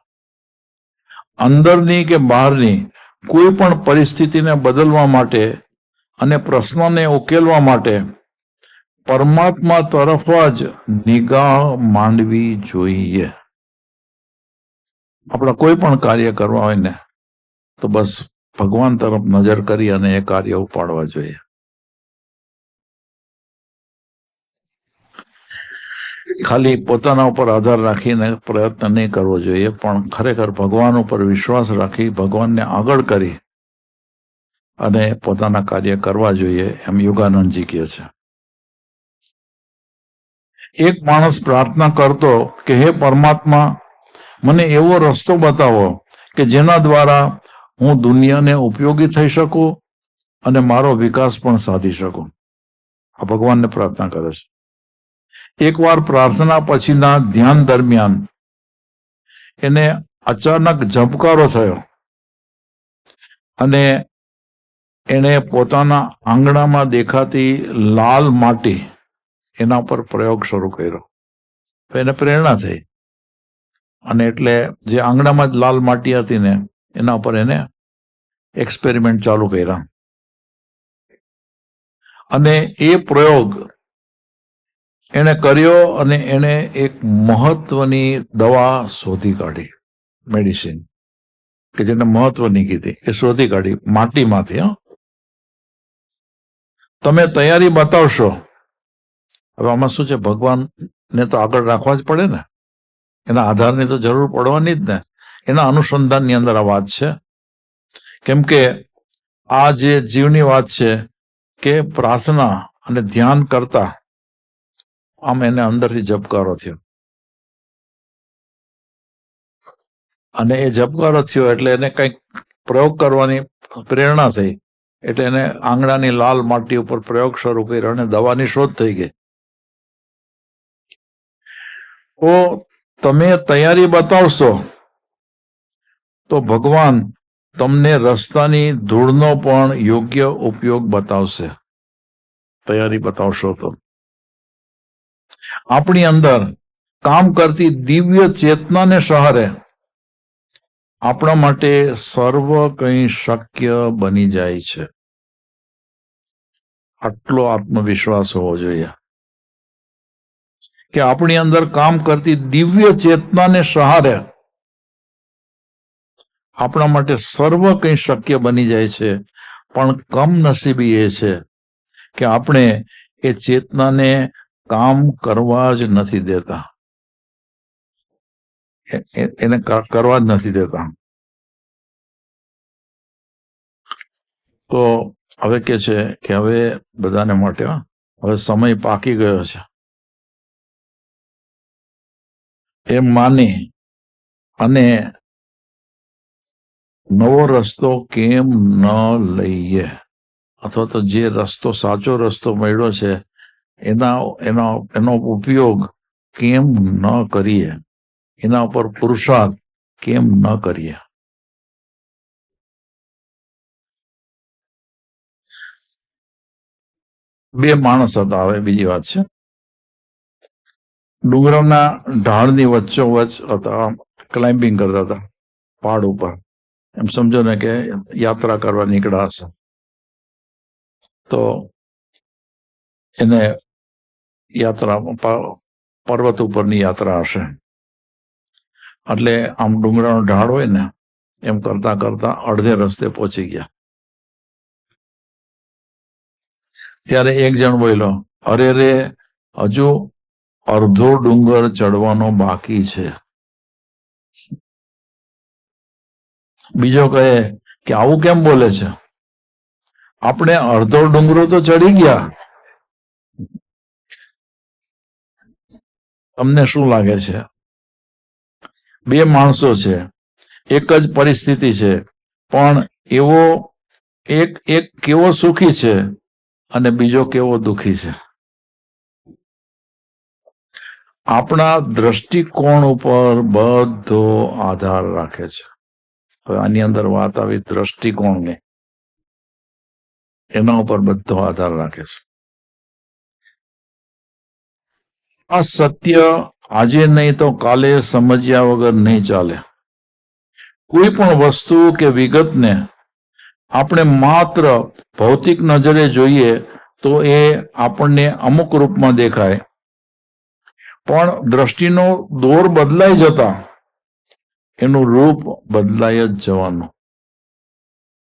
અંદરની કે બહારની કોઈ પણ પરિસ્થિતિને બદલવા માટે અને પ્રશ્નને ઉકેલવા માટે પરમાત્મા તરફ જ નિગાહ માંડવી જોઈએ. આપણા કોઈ પણ કાર્ય કરવા હોય ને તો બસ ભગવાન તરફ નજર કરી અને એ કાર્ય ઉપાડવા જોઈએ. ખાલી પોતાના ઉપર આધાર રાખીને પ્રયત્ન નહીં કરવો જોઈએ, પણ ખરેખર ભગવાન ઉપર વિશ્વાસ રાખી ભગવાનને આગળ કરી અને પોતાના કાર્ય કરવા જોઈએ એમ યોગાનંદજી કહે છે. એક માણસ પ્રાર્થના કરતો કે હે પરમાત્મા, મને એવો રસ્તો બતાવો કે જેના દ્વારા હું દુનિયાને ઉપયોગી થઈ શકું અને મારો વિકાસ પણ સાધી શકું. આ ભગવાનને પ્રાર્થના કરે છે. એકવાર પ્રાર્થના પછીના ધ્યાન દરમિયાન એને અચાનક ઝબકારો થયો અને એણે પોતાના આંગણામાં દેખાતી લાલ માટી એના પર પ્રયોગ શરૂ કર્યો. એને પ્રેરણા થઈ અને એટલે જે આંગણામાં જ લાલ માટી હતી ને એના પર એને એક્સપેરિમેન્ટ ચાલુ કર્યા અને એ પ્રયોગ એને કર્યો અને એને એક મહત્વની દવા શોધી કાઢી, મેડિસિન કે જેને મહત્વની કીધી એ શોધી કાઢી માટીમાંથી. તમે તૈયારી બતાવશો. હવે આમાં શું છે, ભગવાનને તો આગળ રાખવા જ પડે ને, એના આધારની તો જરૂર પડવાની જ ને. એના અનુસંધાનની અંદર આ વાત છે. કેમ કે આ જે જીવની વાત છે કે પ્રાર્થના અને ધ્યાન કરતા આમ એને અંદરથી ઝબકારો થયો અને એ ઝબકારો થયો એટલે એને કંઈક પ્રયોગ કરવાની પ્રેરણા થઈ. એટલે એને આંગણાની લાલ માટી ઉપર પ્રયોગ શરૂ કર્યો અને દવાની શોધ થઈ ગઈ. તો તમે તૈયારી બતાવશો તો ભગવાન તમને રસ્તાની ધૂળનો પણ યોગ્ય ઉપયોગ બતાવશે. તૈયારી બતાવશો તો આપણી અંદર કામ કરતી દિવ્ય ચેતનાને સહારે આપણા માટે સર્વ કંઈ શક્ય બની જાય છે. આટલો આત્મવિશ્વાસ હોવો જોઈએ કે આપણી અંદર કામ કરતી દિવ્ય ચેતનાને સહારે આપણા માટે સર્વ કંઈ શક્ય બની જાય છે. પણ કમનસીબી એ છે કે આપણે એ ચેતનાને કામ કરવા જ નથી દેતા, એને કરવા જ નથી દેતા. તો હવે કે છે કે હવે બધાને માટે હવે સમય પાકી ગયો છે એમ માની અને નવો રસ્તો કેમ ન લઈએ, અથવા તો જે રસ્તો સાચો રસ્તો મળ્યો છે એનો ઉપયોગ કેમ ન કરીએ, એના ઉપર પુરુષાર્થ કેમ ન કરીએ. બે માણસ હતા. હવે બીજી વાત છે, ડુંગરના ઢાળની વચ્ચોવચ્ચ હતા, ક્લાઇમ્બિંગ કરતા હતા પહાડ ઉપર. એમ સમજો ને કે યાત્રા કરવા નીકળ્યા હશે. તો એને યાત્રા પર્વત ઉપરની યાત્રા હશે એટલે આમ ડુંગરાનો ઢાળ હોય ને એમ કરતા કરતા અડધે રસ્તે પહોંચી ગયા. ત્યારે એક જણ બોલ્યો, અરે રે, હજુ અડધો ડુંગર ચડવાનો બાકી છે. બીજો કહે કે આવું કેમ બોલે છે, આપણે અડધો ડુંગરો તો ચડી ગયા. તમને શું લાગે છે? બે માણસો છે, એક જ પરિસ્થિતિ છે, પણ એક કેવો સુખી છે અને બીજો કેવો દુઃખી છે. આપણા દ્રષ્ટિકોણ ઉપર બધો આધાર રાખે છે. હવે આની અંદર વાત આવી દ્રષ્ટિકોણની, એના ઉપર બધો આધાર રાખે છે. આ સત્ય આજે નહીં તો કાલે સમજ્યા વગર નહીં ચાલે. કોઈ પણ વસ્તુ કે વિગતને આપણે માત્ર ભૌતિક નજરે જોઈએ તો એ આપણને અમુક રૂપમાં દેખાય, પણ દ્રષ્ટિનો દોર બદલાઈ જતા એનું રૂપ બદલાઈ જ જવાનું.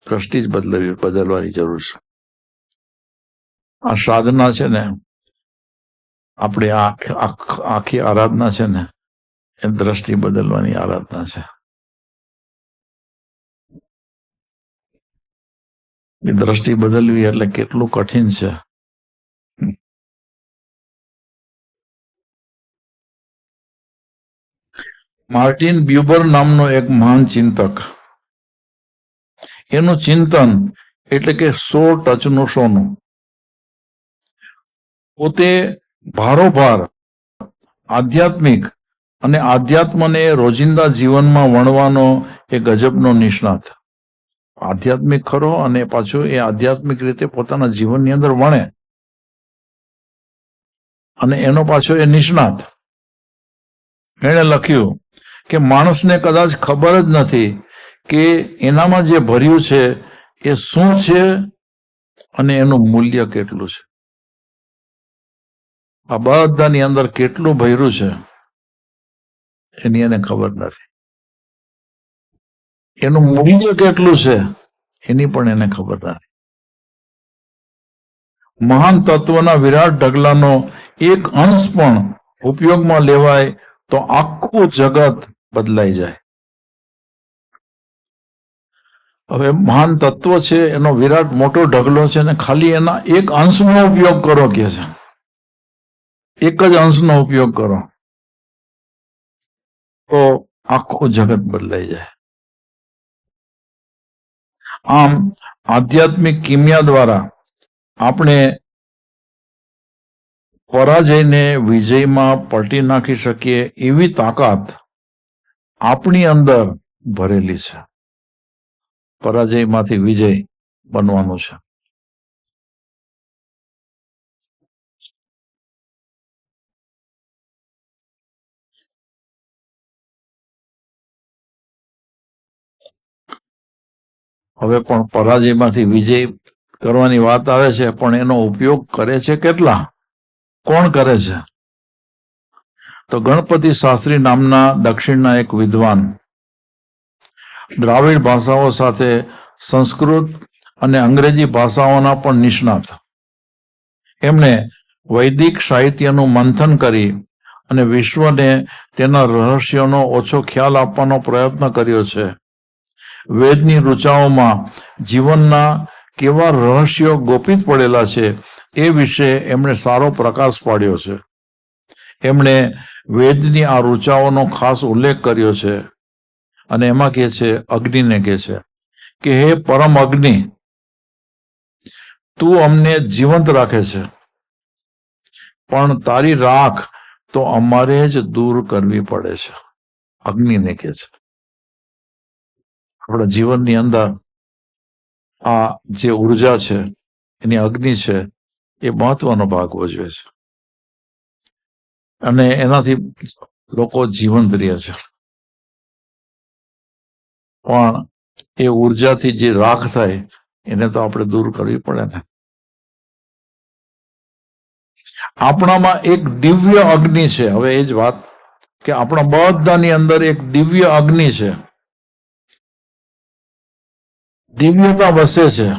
દ્રષ્ટિ જ બદલવાની જરૂર છે. આ સાધના છે ને, આપણે આખી આરાધના છે ને, એ દ્રષ્ટિ બદલવાની આરાધના છે. એ દ્રષ્ટિ બદલવી એટલે કેટલું કઠિન છે. માર્ટિન બ્યુબર નામનો એક મહાન ચિંતક, એનું ચિંતન એટલે કે 100 ટચનું સોનું. પોતે ભારોભાર આધ્યાત્મિક અને આધ્યાત્મને રોજિંદા જીવનમાં વણવાનો એ ગજબનો નિષ્ણાત. આધ્યાત્મિક ખરો અને પાછો એ આધ્યાત્મિક રીતે પોતાના જીવનની અંદર વણે અને એનો પાછો એ નિષ્ણાત. એણે લખ્યું કે માણસને કદાચ ખબર જ નથી કે એનામાં જે ભર્યું છે એ શું છે અને એનું મૂલ્ય કેટલું છે. આ બધાની અંદર કેટલું ભર્યું છે એની એને ખબર નથી. એનું મૂલ્ય કેટલું છે એની પણ એને ખબર નથી. મહાન તત્વના વિરાટ ઢગલાનો એક અંશ પણ ઉપયોગમાં લેવાય તો આખું જગત બદલાઈ જાય. હવે મહાન તત્વ છે એનો વિરાટ મોટો ઢગલો છે ને ખાલી એના એક અંશનો ઉપયોગ કરો કે છે. એક જ અંશનો ઉપયોગ કરો તો આખું જગત બદલાઈ જાય. આમ આધ્યાત્મિક કિમિયા દ્વારા આપણે પરાજયને વિજયમાં પલટી નાખી શકીએ એવી તાકાત આપણી અંદર ભરેલી છે. પરાજયમાંથી વિજય બનવાનું છે. હવે પણ પરાજયમાંથી વિજય કરવાની વાત આવે છે, પણ એનો ઉપયોગ કરે છે કેટલા? કોણ કરે છે? તો ગણપતિ શાસ્ત્રી નામના દક્ષિણના એક વિદ્વાન, દ્રાવિડ ભાષાઓ સાથે સંસ્કૃત અને અંગ્રેજી ભાષાઓના પણ નિષ્ણાત, એમણે વૈદિક સાહિત્યનું મંથન કરી અને વિશ્વને તેના રહસ્યોનો ઓછો ખ્યાલ આપવાનો પ્રયત્ન કર્યો છે. વેદની ઋચાઓમાં જીવનના કેવા રહસ્યો ગોપિત પડેલા છે એ વિશે એમણે સારો પ્રકાશ પાડ્યો છે. એમણે વેદની આ ઋચાઓનો ખાસ ઉલ્લેખ કર્યો છે અને એમાં કહે છે, અગ્નિને કહે છે કે હે પરમ અગ્નિ, તું અમને જીવંત રાખે છે, પણ તારી રાખ તો અમારે જ દૂર કરવી પડે છે. અગ્નિને કહે છે. આપણા જીવનની અંદર આ જે ઉર્જા છે એની અગ્નિ છે એ મહત્વનો ભાગ ભજવે છે અને એનાથી લોકો જીવંત રહે છે. પણ એ ઉર્જાથી જે રાખ થાય એને તો આપણે દૂર કરવી પડે ને. આપણામાં એક દિવ્ય અગ્નિ છે. હવે એ જ વાત કે આપણા બધાની અંદર એક દિવ્ય અગ્નિ છે, દિવ્યતા વસે છે.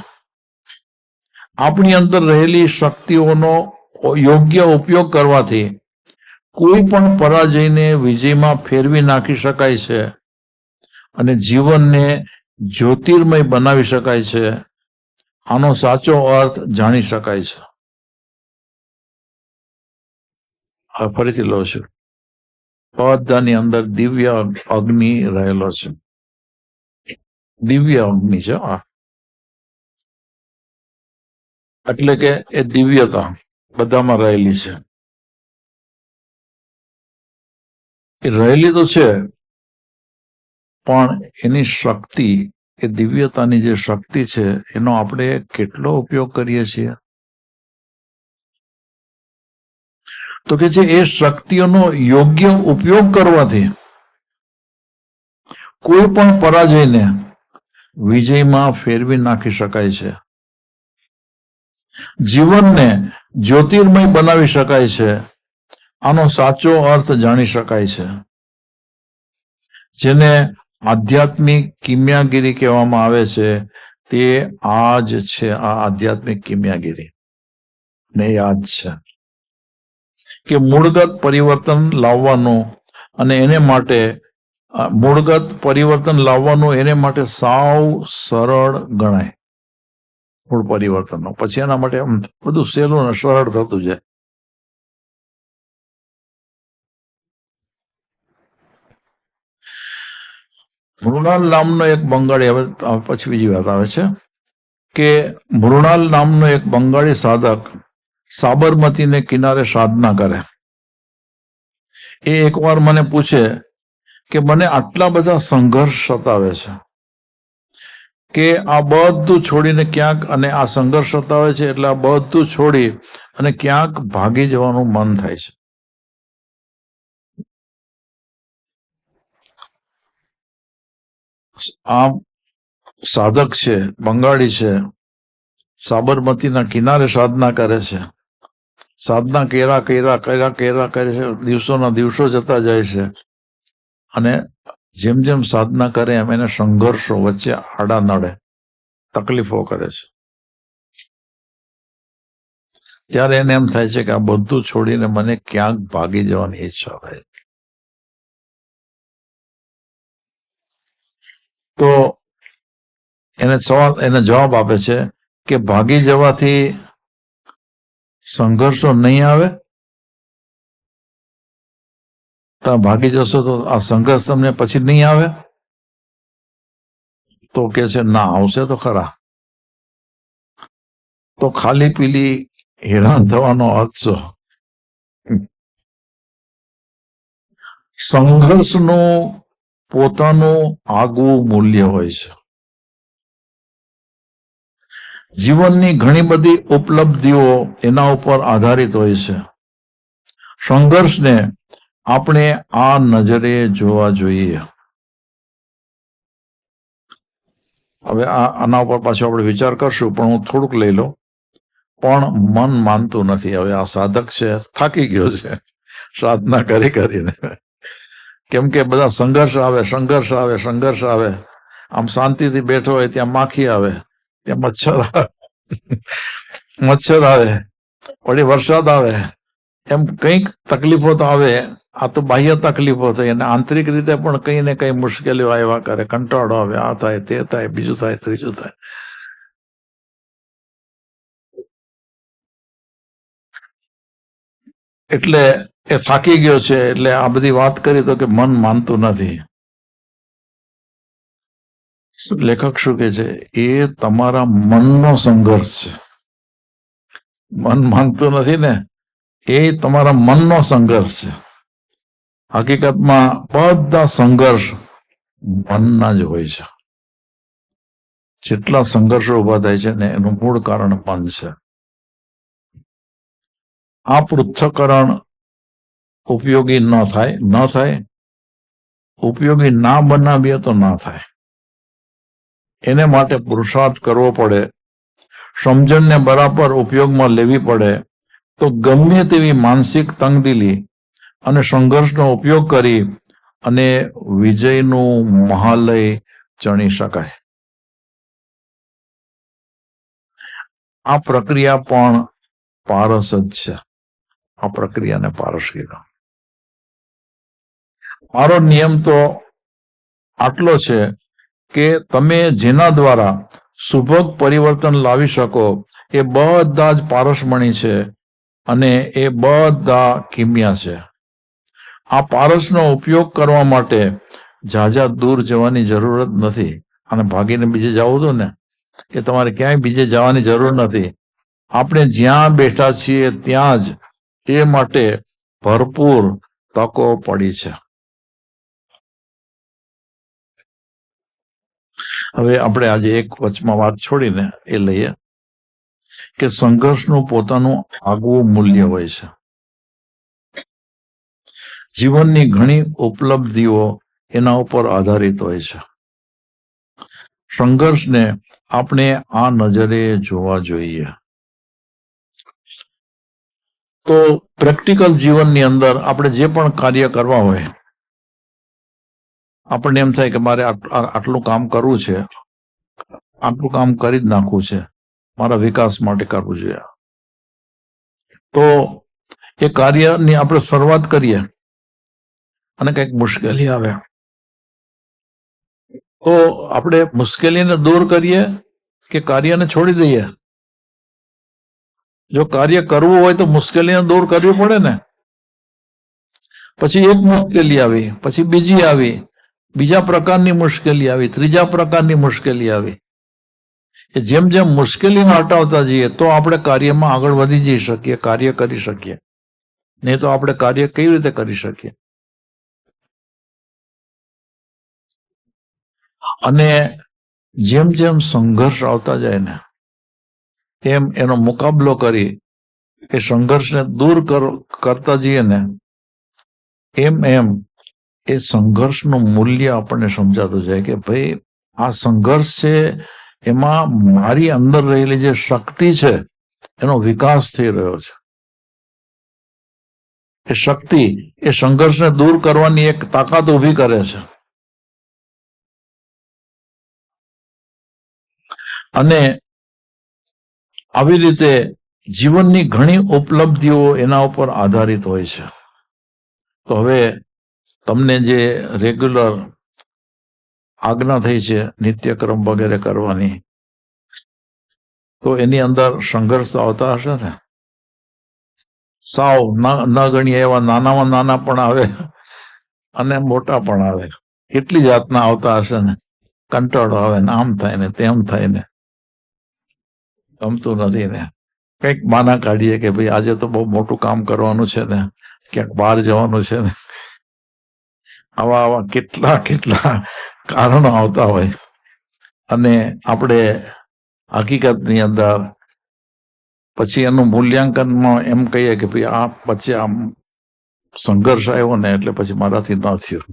આપણી અંદર રહેલી શક્તિઓનો યોગ્ય ઉપયોગ કરવાથી કોઈ પણ પરાજયને વિજયમાં ફેરવી નાખી શકાય છે અને જીવનને જ્યોતિર્મય બનાવી શકાય છે. આનો સાચો અર્થ જાણી શકાય છે. ફરીથી લો છું, બધાની અંદર દિવ્ય અગ્નિ રહેલો છે. દિવ્ય અગ્નિ છે. એટલે કે એ દિવ્યતા બધામાં રહેલી છે. એ રહેલી તો છે, પણ એની શક્તિ, એ દિવ્યતાની જે શક્તિ છે એનો આપણે કેટલો ઉપયોગ કરીએ છીએ? તો કે છે એ શક્તિઓનો યોગ્ય ઉપયોગ કરવાથી કોઈ પણ પરાજયને વિજયમાં ફેરવી નાખી શકાય છે. જીવનને જ્યોતિર્મય બનાવી શકાય છે. આનો સાચો અર્થ જાણી શકાય છે. જેને આધ્યાત્મિક કિમિયાગીરી કહેવામાં આવે છે તે આ જ છે. આ આધ્યાત્મિક કિમિયાગીરી ને યાદ છે કે મૂળગત પરિવર્તન લાવવાનું અને એને માટે મૂળગત પરિવર્તન લાવવાનું એને માટે સાવ સરળ ગણાય. મૂળ પરિવર્તનનો પછી એના માટે બધું સહેલું ને સરળ થતું જાય. મૃણાલ નામનો એક બંગાળી, હવે પછી બીજી વાત આવે છે કે મૃણાલ નામનો એક બંગાળી સાધક સાબરમતીને કિનારે સાધના કરે. એ એકવાર મને પૂછે કે મને આટલા બધા સંઘર્ષ સતાવે છે કે આ બધું છોડીને ક્યાંક, અને આ સંઘર્ષ સતાવે છે એટલે આ બધું છોડી અને ક્યાંક ભાગી જવાનું મન થાય છે. આ સાધક છે, બંગાળી છે, સાબરમતીના કિનારે સાધના કરે છે. સાધના કર્યા કરે છે, દિવસોના દિવસો જતા જાય છે, અને જેમ જેમ સાધના કરે એમ એને સંઘર્ષો વચ્ચે આડા નડે, તકલીફો કરે છે. ત્યારે એને એમ થાય છે કે આ બધું છોડીને મને ક્યાંક ભાગી જવાની ઈચ્છા થાય. તો એને જવાબ આપે છે કે ભાગી જવાથી સંઘર્ષો નહીં આવે, તો ભાગી જશો તો આ સંઘર્ષ તમને પછી નહીં આવે. તો કે છે ના, આવશે તો ખરા. તો ખાલી પીલી હેરાન થવાનો અર્થ શું? સંઘર્ષનું પોતાનું આગવું મૂલ્ય હોય છે. જીવનની ઘણી બધી ઉપલબ્ધિઓ એના ઉપર આધારિત હોય છે. સંઘર્ષને આપણે આ નજરે જોવા જોઈએ. હવે આના ઉપર પાછો આપણે વિચાર કરશું, પણ હું થોડુંક લઈ લઉં. પણ મન માનતું નથી. હવે આ સાધક છે, થાકી ગયો છે સાધના કરીને. કેમ કે બધા સંઘર્ષ આવે. આમ શાંતિથી બેઠો હોય ત્યાં માખી આવે, ત્યાં મચ્છર આવે, વળી વરસાદ આવે, એમ કંઈક તકલીફો તો આવે. આ તો બાહ્ય તકલીફો થઈ, અને આંતરિક રીતે પણ કઈ ને કઈ મુશ્કેલીઓ આવ્યા કરે. કંટાળો આવે, આ થાય, તે થાય, બીજું થાય, ત્રીજું થાય. એટલે એ થાકી ગયો છે. એટલે આ બધી વાત કરી તો કે મન માનતું નથી. લેખક શું કે છે? એ તમારા મનનો સંઘર્ષ છે. મન માનતું નથી ને, એ તમારા મનનો સંઘર્ષ છે. હકીકતમાં બધા સંઘર્ષ મનના જ હોય છે. જેટલા સંઘર્ષો ઉભા થાય છે ને, એનું મૂળ કારણ મન છે. આ પૃથ્થકરણ ઉપયોગી ન થાય, ઉપયોગી ના બનાવીએ તો ના થાય. એને માટે પુરુષાર્થ કરવો પડે, સમજણને બરાબર ઉપયોગમાં લેવી પડે. તો ગમે તેવી માનસિક તંગદિલી અને સંઘર્ષનો ઉપયોગ કરી અને વિજયનું મહાલય ચણી શકાય. આ પ્રક્રિયા પણ પારસ જ છે. આ પ્રક્રિયાને પારસ કીધા. મારો નિયમ તો આટલો છે કે તમે જેના દ્વારા સુભગ પરિવર્તન લાવી શકો એ બધા જ પારસમણી છે, અને એ બધા કિમિયા છે. આ પારસનો ઉપયોગ કરવા માટે ઝાઝા દૂર જવાની જરૂરત નથી. અને ભાગીને બીજે જવું હતું ને, કે તમારે ક્યાંય બીજે જવાની જરૂર નથી. આપણે જ્યાં બેઠા છીએ ત્યાં જ એ માટે ભરપૂર તકો પડી છે. હવે આપણે આજે એક વચમાં વાત છોડીને એ લઈએ કે સંઘર્ષનું પોતાનું આગવું મૂલ્ય હોય છે. જીવનની ઘણી ઉપલબ્ધિઓ એના ઉપર આધારિત હોય છે. સંઘર્ષને આપણે આ નજરે જોવા જોઈએ. તો પ્રેક્ટિકલ જીવનની અંદર આપણે જે પણ કાર્ય કરવા હોય, આપણને એમ થાય કે મારે આટલું કામ કરવું છે, આટલું કામ કરી જ નાખવું છે, મારા વિકાસ માટે કરવું જોઈએ. તો એ કાર્યની આપણે શરૂઆત કરીએ અને કંઈક મુશ્કેલી આવે તો આપણે મુશ્કેલીને દૂર કરીએ કે કાર્યને છોડી દઈએ? જો કાર્ય કરવું હોય તો મુશ્કેલીને દૂર કરવી પડે ને. પછી એક મુશ્કેલી આવી, પછી બીજી આવી, બીજા પ્રકારની મુશ્કેલી આવી, ત્રીજા પ્રકારની મુશ્કેલી આવી. એ જેમ જેમ મુશ્કેલીને હટાવતા જઈએ તો આપણે કાર્યમાં આગળ વધી જઈ શકીએ, કાર્ય કરી શકીએ. નહીં તો આપણે કાર્ય કેવી રીતે કરી શકીએ? અને જેમ જેમ સંઘર્ષ આવતા જાય ને એમ એનો મુકાબલો કરી એ સંઘર્ષને દૂર કરતા જઈએ ને એમ એમ એ સંઘર્ષનું મૂલ્ય આપણને સમજાતું જાય કે ભાઈ આ સંઘર્ષ છે એમાં મારી અંદર રહેલી જે શક્તિ છે એનો વિકાસ થઈ રહ્યો છે. એ શક્તિ એ સંઘર્ષને દૂર કરવાની એક તાકાત ઊભી કરે છે. અને આવી રીતે જીવનની ઘણી ઉપલબ્ધિઓ એના ઉપર આધારિત હોય છે. તો હવે તમને જે રેગ્યુલર આજ્ઞા થઈ છે નિત્યક્રમ વગેરે કરવાની, તો એની અંદર સંઘર્ષ તો આવતા હશે ને. સાવ ન ગણીએ એવા નાનામાં નાના પણ આવે અને મોટા પણ આવે. કેટલી જાતના આવતા હશે ને. કંટાળો આવે ને, આમ થાય ને તેમ થાય ને, ગમતું નથી ને, કંઈક બહાના કાઢીએ કે ભાઈ આજે તો બહુ મોટું કામ કરવાનું છે ને, ક્યાંક બહાર જવાનું છે ને. આવા આવા કેટલા કેટલા કારણો આવતા હોય. અને આપણે હકીકતની અંદર પછી એનું મૂલ્યાંકનમાં એમ કહીએ કે ભાઈ આ પછી આમ સંઘર્ષ આવ્યો ને એટલે પછી મારાથી ન થયું,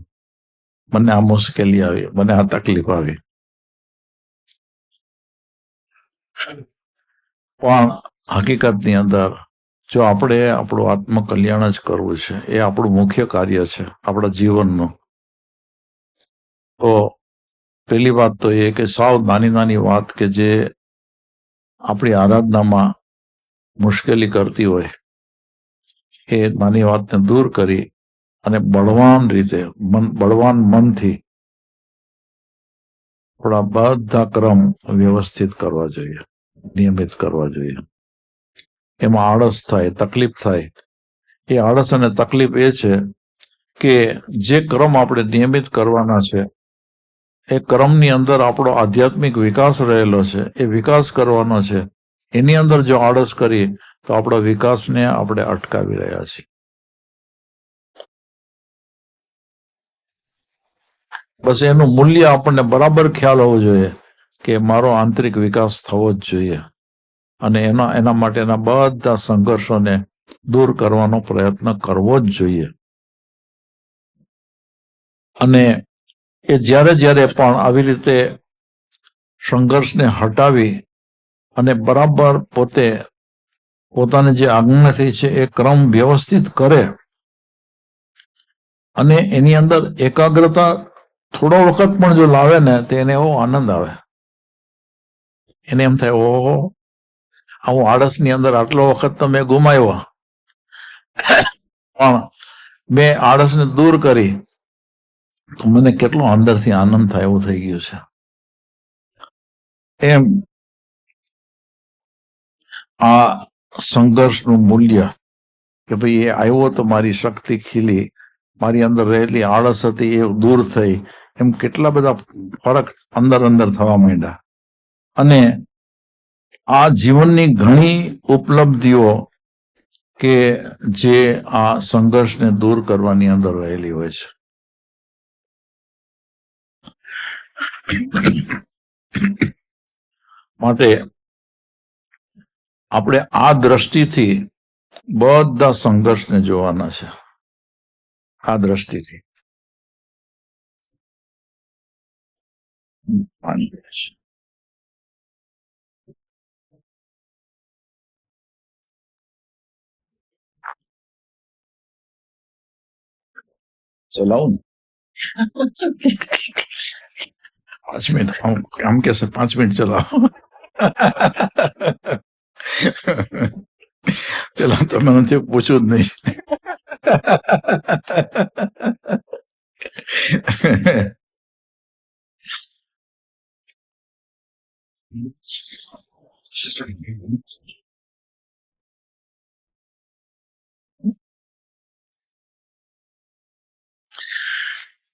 મને આ મુશ્કેલી આવી, મને આ તકલીફ આવી. પણ હકીકતની અંદર જો આપણે આપણું આત્મકલ્યાણ જ કરવું છે, એ આપણું મુખ્ય કાર્ય છે આપણા જીવનનું, તો પહેલી વાત તો એ કે સાવ નાની નાની વાત કે જે આપણી આરાધનામાં મુશ્કેલી કરતી હોય એ નાની વાતને દૂર કરી અને બળવાન રીતે બળવાન મનથી આપણા બધા ક્રમ વ્યવસ્થિત કરવા જોઈએ, નિયમિત કરવા જોઈએ. એમાં આળસ થાય, તકલીફ થાય. એ આળસ અને તકલીફ એ છે કે જે ક્રમ આપણે નિયમિત કરવાના છે એ ક્રમની અંદર આપણો આધ્યાત્મિક વિકાસ રહેલો છે, એ વિકાસ કરવાનો છે. એની અંદર જો આળસ કરી તો આપણા વિકાસને આપણે અટકાવી રહ્યા છીએ. બસ એનું મૂલ્ય આપણને બરાબર ખ્યાલ હોવો જોઈએ કે મારો આંતરિક વિકાસ થવો જ જોઈએ અને એના માટેના બધા સંઘર્ષોને દૂર કરવાનો પ્રયત્ન કરવો જ જોઈએ. અને એ જ્યારે જ્યારે પણ આવી રીતે સંઘર્ષને હટાવી અને બરાબર પોતાને જે આજ્ઞા થઈ છે એ ક્રમ વ્યવસ્થિત કરે અને એની અંદર એકાગ્રતા થોડો વખત પણ જો લાવે ને તો એને એવો આનંદ આવે. એને એમ થાય ઓહો, હું આળસની અંદર આટલો વખત તો મેં ગુમાવ્યો, પણ મેં આળસને દૂર કરી તો મને કેટલો અંદરથી આનંદ થાય એવું થઈ ગયું છે. એમ આ સંઘર્ષનું મૂલ્ય કે ભાઈ એ આવ્યો તો મારી શક્તિ ખીલી, મારી અંદર રહેલી આળસ હતી એ દૂર થઈ, એમ કેટલા બધા ફરક અંદર અંદર થવા માંડ્યા. અને આ જીવનની ઘણી ઉપલબ્ધિઓ કે જે આ સંઘર્ષને દૂર કરવાની અંદર રહેલી હોય છે. માટે આપણે આ દ્રષ્ટિથી બધા સંઘર્ષને જોવાના છે. આ દ્રષ્ટિથી ચલાવું ને 5 મિનિટ આમ કેસે 5 મિનિટ ચલાવો. પેલા તમે નથી પૂછ્યું જ નહીં.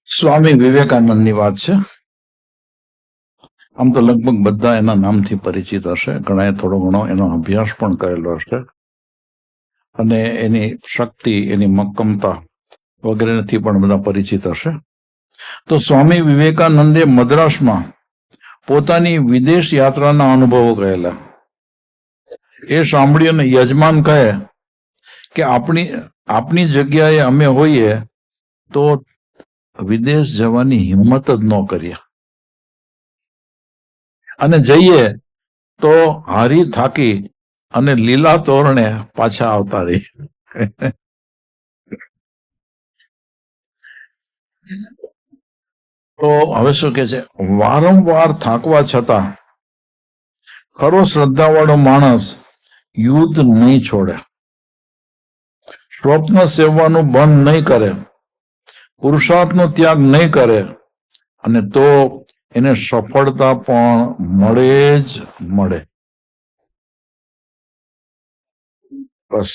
સ્વામી વિવેકાનંદની વાત છે. આમ તો લગભગ બધા એના નામથી પરિચિત હશે, ઘણાએ થોડો ઘણો એનો અભ્યાસ પણ કરેલો હશે અને એની શક્તિ, એની મક્કમતા વગેરેથી પણ બધા પરિચિત હશે. તો સ્વામી વિવેકાનંદે મદ્રાસમાં પોતાની વિદેશ યાત્રાના અનુભવો કહેલા. એ સાંભળીને યજમાન કહે કે આપણી જગ્યાએ અમે હોઈએ તો વિદેશ જવાની હિંમત જ ન કરીએ, અને જઈએ તો હારી થાકી અને લીલા તોરણે પાછા આવતા રહી. તો હવે શું કે છે, વારંવાર થાકવા છતાં ખરો શ્રદ્ધાવાળો માણસ યુદ્ધ નહીં છોડે, સ્વપ્ન સેવવાનું બંધ નહીં કરે, પુરુષાર્થનો ત્યાગ નહીં કરે, અને તો એને સફળતા પણ મળે જ મળે. બસ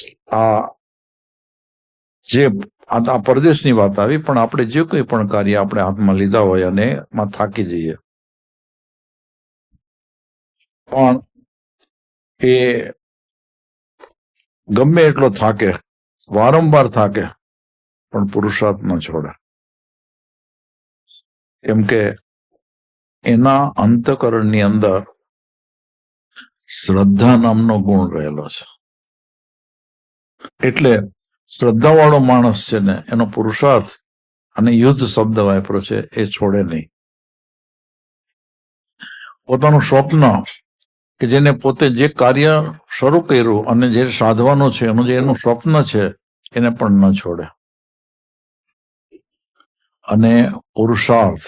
આ પરદેશની વાત આવી, પણ આપણે જે કોઈ પણ કાર્ય આપણે હાથમાં લીધા હોય અને એમાં થાકી જઈએ, પણ એ ગમે એટલો થાકે, વારંવાર થાકે, પણ પુરુષાર્થ ન છોડે. કેમ કે એના અંતઃકરણની અંદર શ્રદ્ધા નામનો ગુણ રહેલો છે. એટલે શ્રદ્ધાવાળો માણસ છે ને, એનો પુરુષાર્થ અને યુદ્ધ શબ્દ વાપર્યો છે એ છોડે નહીં. પોતાનું સ્વપ્ન કે જેને પોતે જે કાર્ય શરૂ કર્યું અને જે સાધવાનું છે, એનું જે એનું સ્વપ્ન છે એને પણ ન છોડે. અને પુરુષાર્થ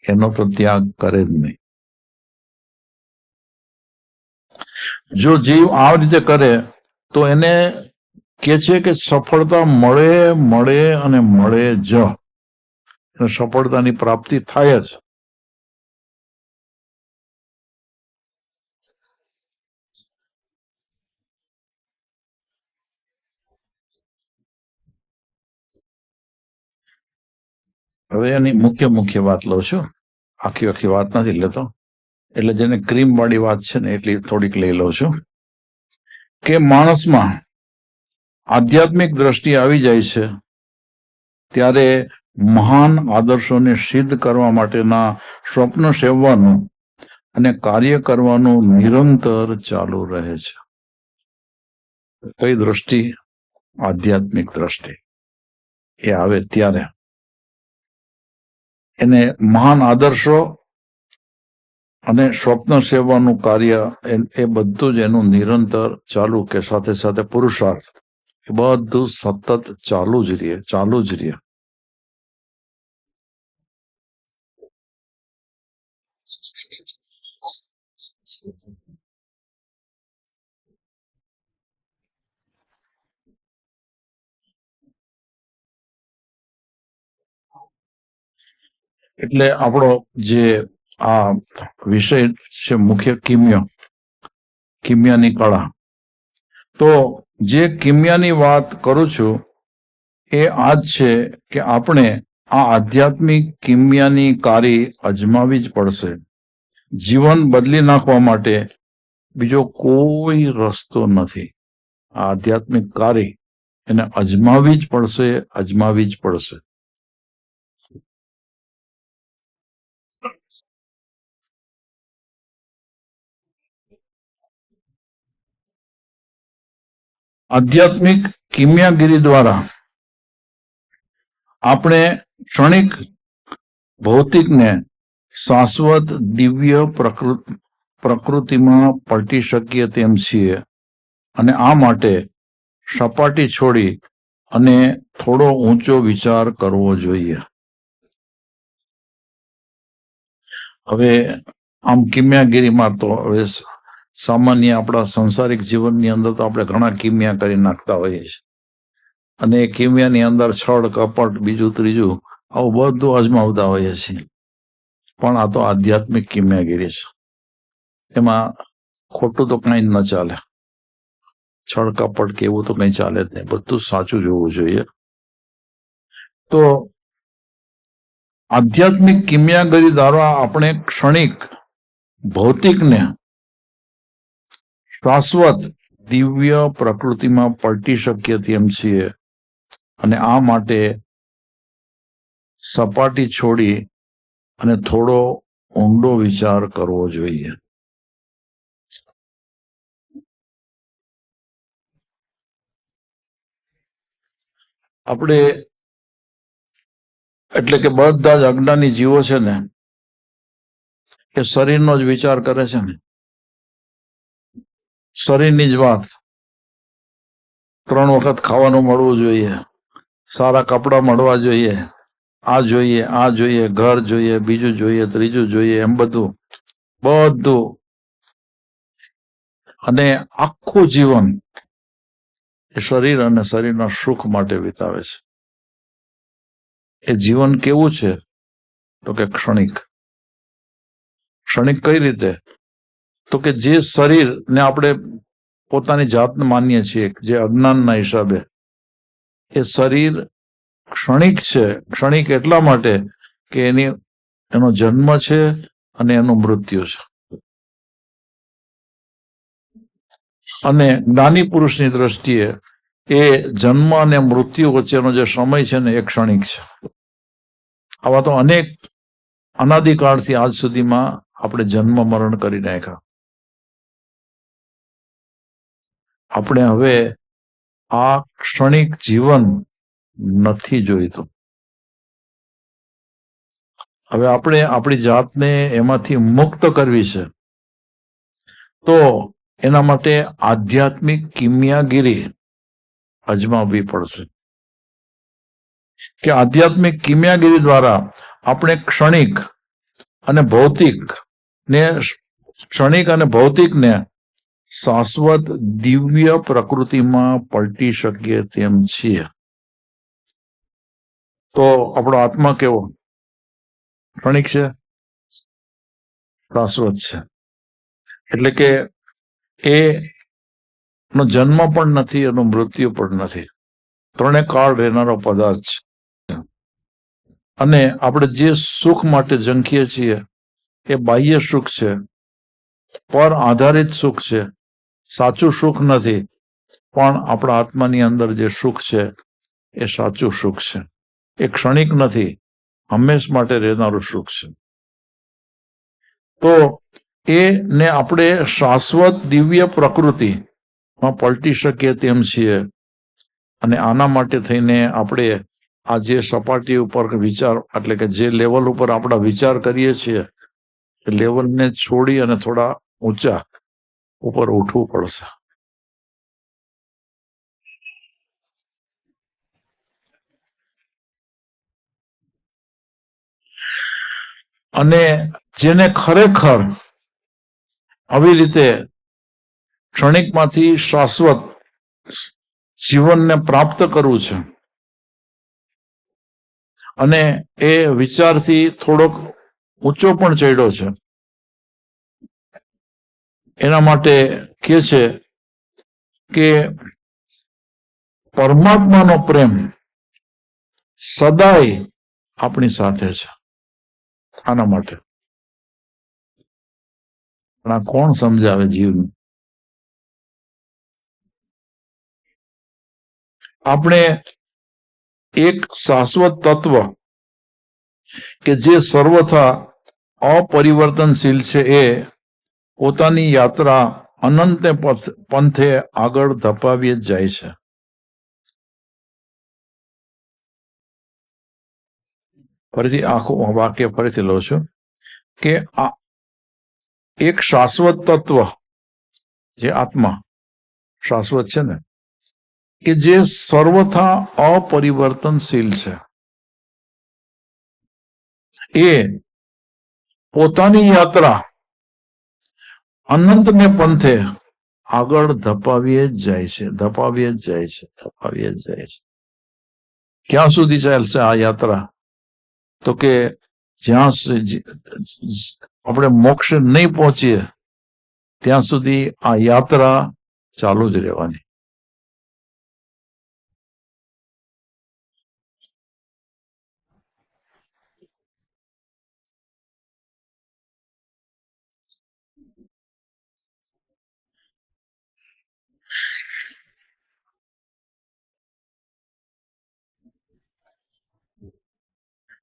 એનો તો ત્યાગ કરે જ નહીં. જો જીવ આ રીતે કરે તો એને કે છે કે સફળતા મળે મળે અને મળે જ, સફળતાની પ્રાપ્તિ થાય જ. હવે એની મુખ્ય વાત લઉં છું, આખી વાત નથી લેતો, એટલે જેને ક્રીમ વાળી વાત છે ને એટલી થોડીક લઈ લઉં છું. કે માણસમાં આધ્યાત્મિક દ્રષ્ટિ આવી જાય છે ત્યારે મહાન આદર્શોને સિદ્ધ કરવા માટેના સ્વપ્ન સેવવાનું અને કાર્ય કરવાનું નિરંતર ચાલુ રહે છે. કઈ દ્રષ્ટિ? આધ્યાત્મિક દ્રષ્ટિ. એ આવે ત્યારે એને મહાન આદર્શો અને સ્વપ્ન સેવાનું કાર્ય એ બધું જ એનું નિરંતર ચાલુ, કે સાથે સાથે પુરુષાર્થ, એ બધું સતત ચાલુ જ રહે. એટલે આપણો જે આ વિષય છે મુખ્ય કિમિયાની કળા. તો જે કિમિયાની વાત કરું છું એ આ જ છે કે આપણે આ આધ્યાત્મિક કિમિયાની કારી અજમાવી જ પડશે. જીવન બદલી નાખવા માટે બીજો કોઈ રસ્તો નથી. આ આધ્યાત્મિક કારી એને અજમાવી જ પડશે. આધ્યાત્મિક કિમિયાગીરી દ્વારા આપણે ક્ષણિક ભૌતિકને શાશ્વત દિવ્ય પ્રકૃતિમાં પલટી શકીએ તેમ છીએ, અને આ માટે સપાટી છોડી અને થોડો ઊંચો વિચાર કરવો જોઈએ. હવે આમ કિમિયાગીરીમાં તો હવે સામાન્ય આપણા સંસારિક જીવનની અંદર તો આપણે ઘણા કિમિયા કરી નાખતા હોઈએ છીએ, અને એ કિમિયાની અંદર છળ કપટ બીજું ત્રીજું આવું બધું અજમાવતા હોઈએ છીએ. પણ આ તો આધ્યાત્મિક કિમિયાગીરી છે, એમાં ખોટું તો કંઈ જ ન ચાલે. છળ કપટ કે એવું તો કંઈ ચાલે જ નહીં, બધું સાચું જ હોવું જોઈએ. તો આધ્યાત્મિક કિમિયાગરી દ્વારા આપણે ક્ષણિક ભૌતિકને શાશ્વત દિવ્ય પ્રકૃતિમાં પલટી શકીએ તેમ છીએ, અને આ માટે સપાટી છોડી અને થોડો ઊંડો વિચાર કરવો જોઈએ. આપણે એટલે કે બધા જ અજ્ઞાની જીવો છે ને, એ શરીરનો જ વિચાર કરે છે ને, શરીરની જ વાત. 3 વખત ખાવાનું મળવું જોઈએ, સારા કપડાં મળવા જોઈએ, આ જોઈએ, આ જોઈએ, ઘર જોઈએ, બીજું જોઈએ, ત્રીજું જોઈએ, એમ બધું. અને આખું જીવન એ શરીર અને શરીરના સુખ માટે વિતાવે છે. એ જીવન કેવું છે? તો કે ક્ષણિક. ક્ષણિક કઈ રીતે? તો કે જે શરીરને આપણે પોતાની જાતને માનીએ છીએ, જે અજ્ઞાનના હિસાબે, એ શરીર ક્ષણિક છે. ક્ષણિક એટલા માટે કે એનો જન્મ છે અને એનું મૃત્યુ છે. અને જ્ઞાની પુરુષની દ્રષ્ટિએ એ જન્મ અને મૃત્યુ વચ્ચેનો જે સમય છે ને, એ ક્ષણિક છે. આવા તો અનેક અનાદિકાળથી આજ સુધીમાં આપણે જન્મ મરણ કરી નાખ્યા. આપણે હવે આ ક્ષણિક જીવન નથી જોઈતું. હવે આપણે આપણી જાતને એમાંથી મુક્ત કરવી છે. તો એના માટે આધ્યાત્મિક કિમિયાગીરી અજમાવવી પડશે. કે આધ્યાત્મિક કિમિયાગીરી દ્વારા આપણે ક્ષણિક અને ભૌતિકને શાશ્વત દિવ્ય પ્રકૃતિમાં પલટી શકીએ તેમ છીએ. તો આપણો આત્મા કેવો? ક્ષણિક છે, શાશ્વત છે. એટલે કે એનો જન્મ પણ નથી, એનું મૃત્યુ પણ નથી. 3 કાળ રહેનારો પદાર્થ છે. અને આપણે જે સુખ માટે ઝંખીએ છીએ એ બાહ્ય સુખ છે, પર આધારિત સુખ છે. સાચું સુખ નથી, પણ આપણા આત્માની અંદર જે સુખ છે એ સાચું સુખ છે. એ ક્ષણિક નથી, હંમેશ માટે રહેનારું સુખ છે. તો એને આપણે શાશ્વત દિવ્ય પ્રકૃતિમાં પલટી શકીએ તેમ છીએ. અને આના માટે થઈને આપણે આ જે સપાટી ઉપર વિચાર, એટલે કે જે લેવલ ઉપર આપણા વિચાર કરીએ છીએ, એ લેવલને છોડી અને થોડા ઊંચા ઉપર ઉઠવું પડશે. અને જેને ખરેખર આવી રીતે ક્ષણિકમાંથી શાશ્વત જીવનને પ્રાપ્ત કરવું છે, અને એ વિચારથી થોડોક ઊંચો પણ ચડ્યો છે, એના માટે કહે છે કે પરમાત્માનો પ્રેમ સદાય આપણી સાથે છે. આના માટે પણ આ કોણ સમજાવે જીવને? આપણે એક શાશ્વત તત્વ કે જે સર્વથા અપરિવર્તનશીલ છે, એ પોતાની યાત્રા અનંત પંથે આગળ ધપાવી જ જાય છે. ફરીથી આખું વાક્ય ફરીથી લઉં છું કે આ એક શાશ્વત તત્વ, જે આત્મા શાશ્વત છે ને, કે જે સર્વથા અપરિવર્તનશીલ છે, એ પોતાની યાત્રા અનંતને પંથે આગળ ધપાવીએ જ જાય છે. ક્યાં સુધી ચાલશે આ યાત્રા? તો કે જ્યાં આપણે મોક્ષ નહીં પહોંચીએ ત્યાં સુધી આ યાત્રા ચાલુ જ રહેવાની.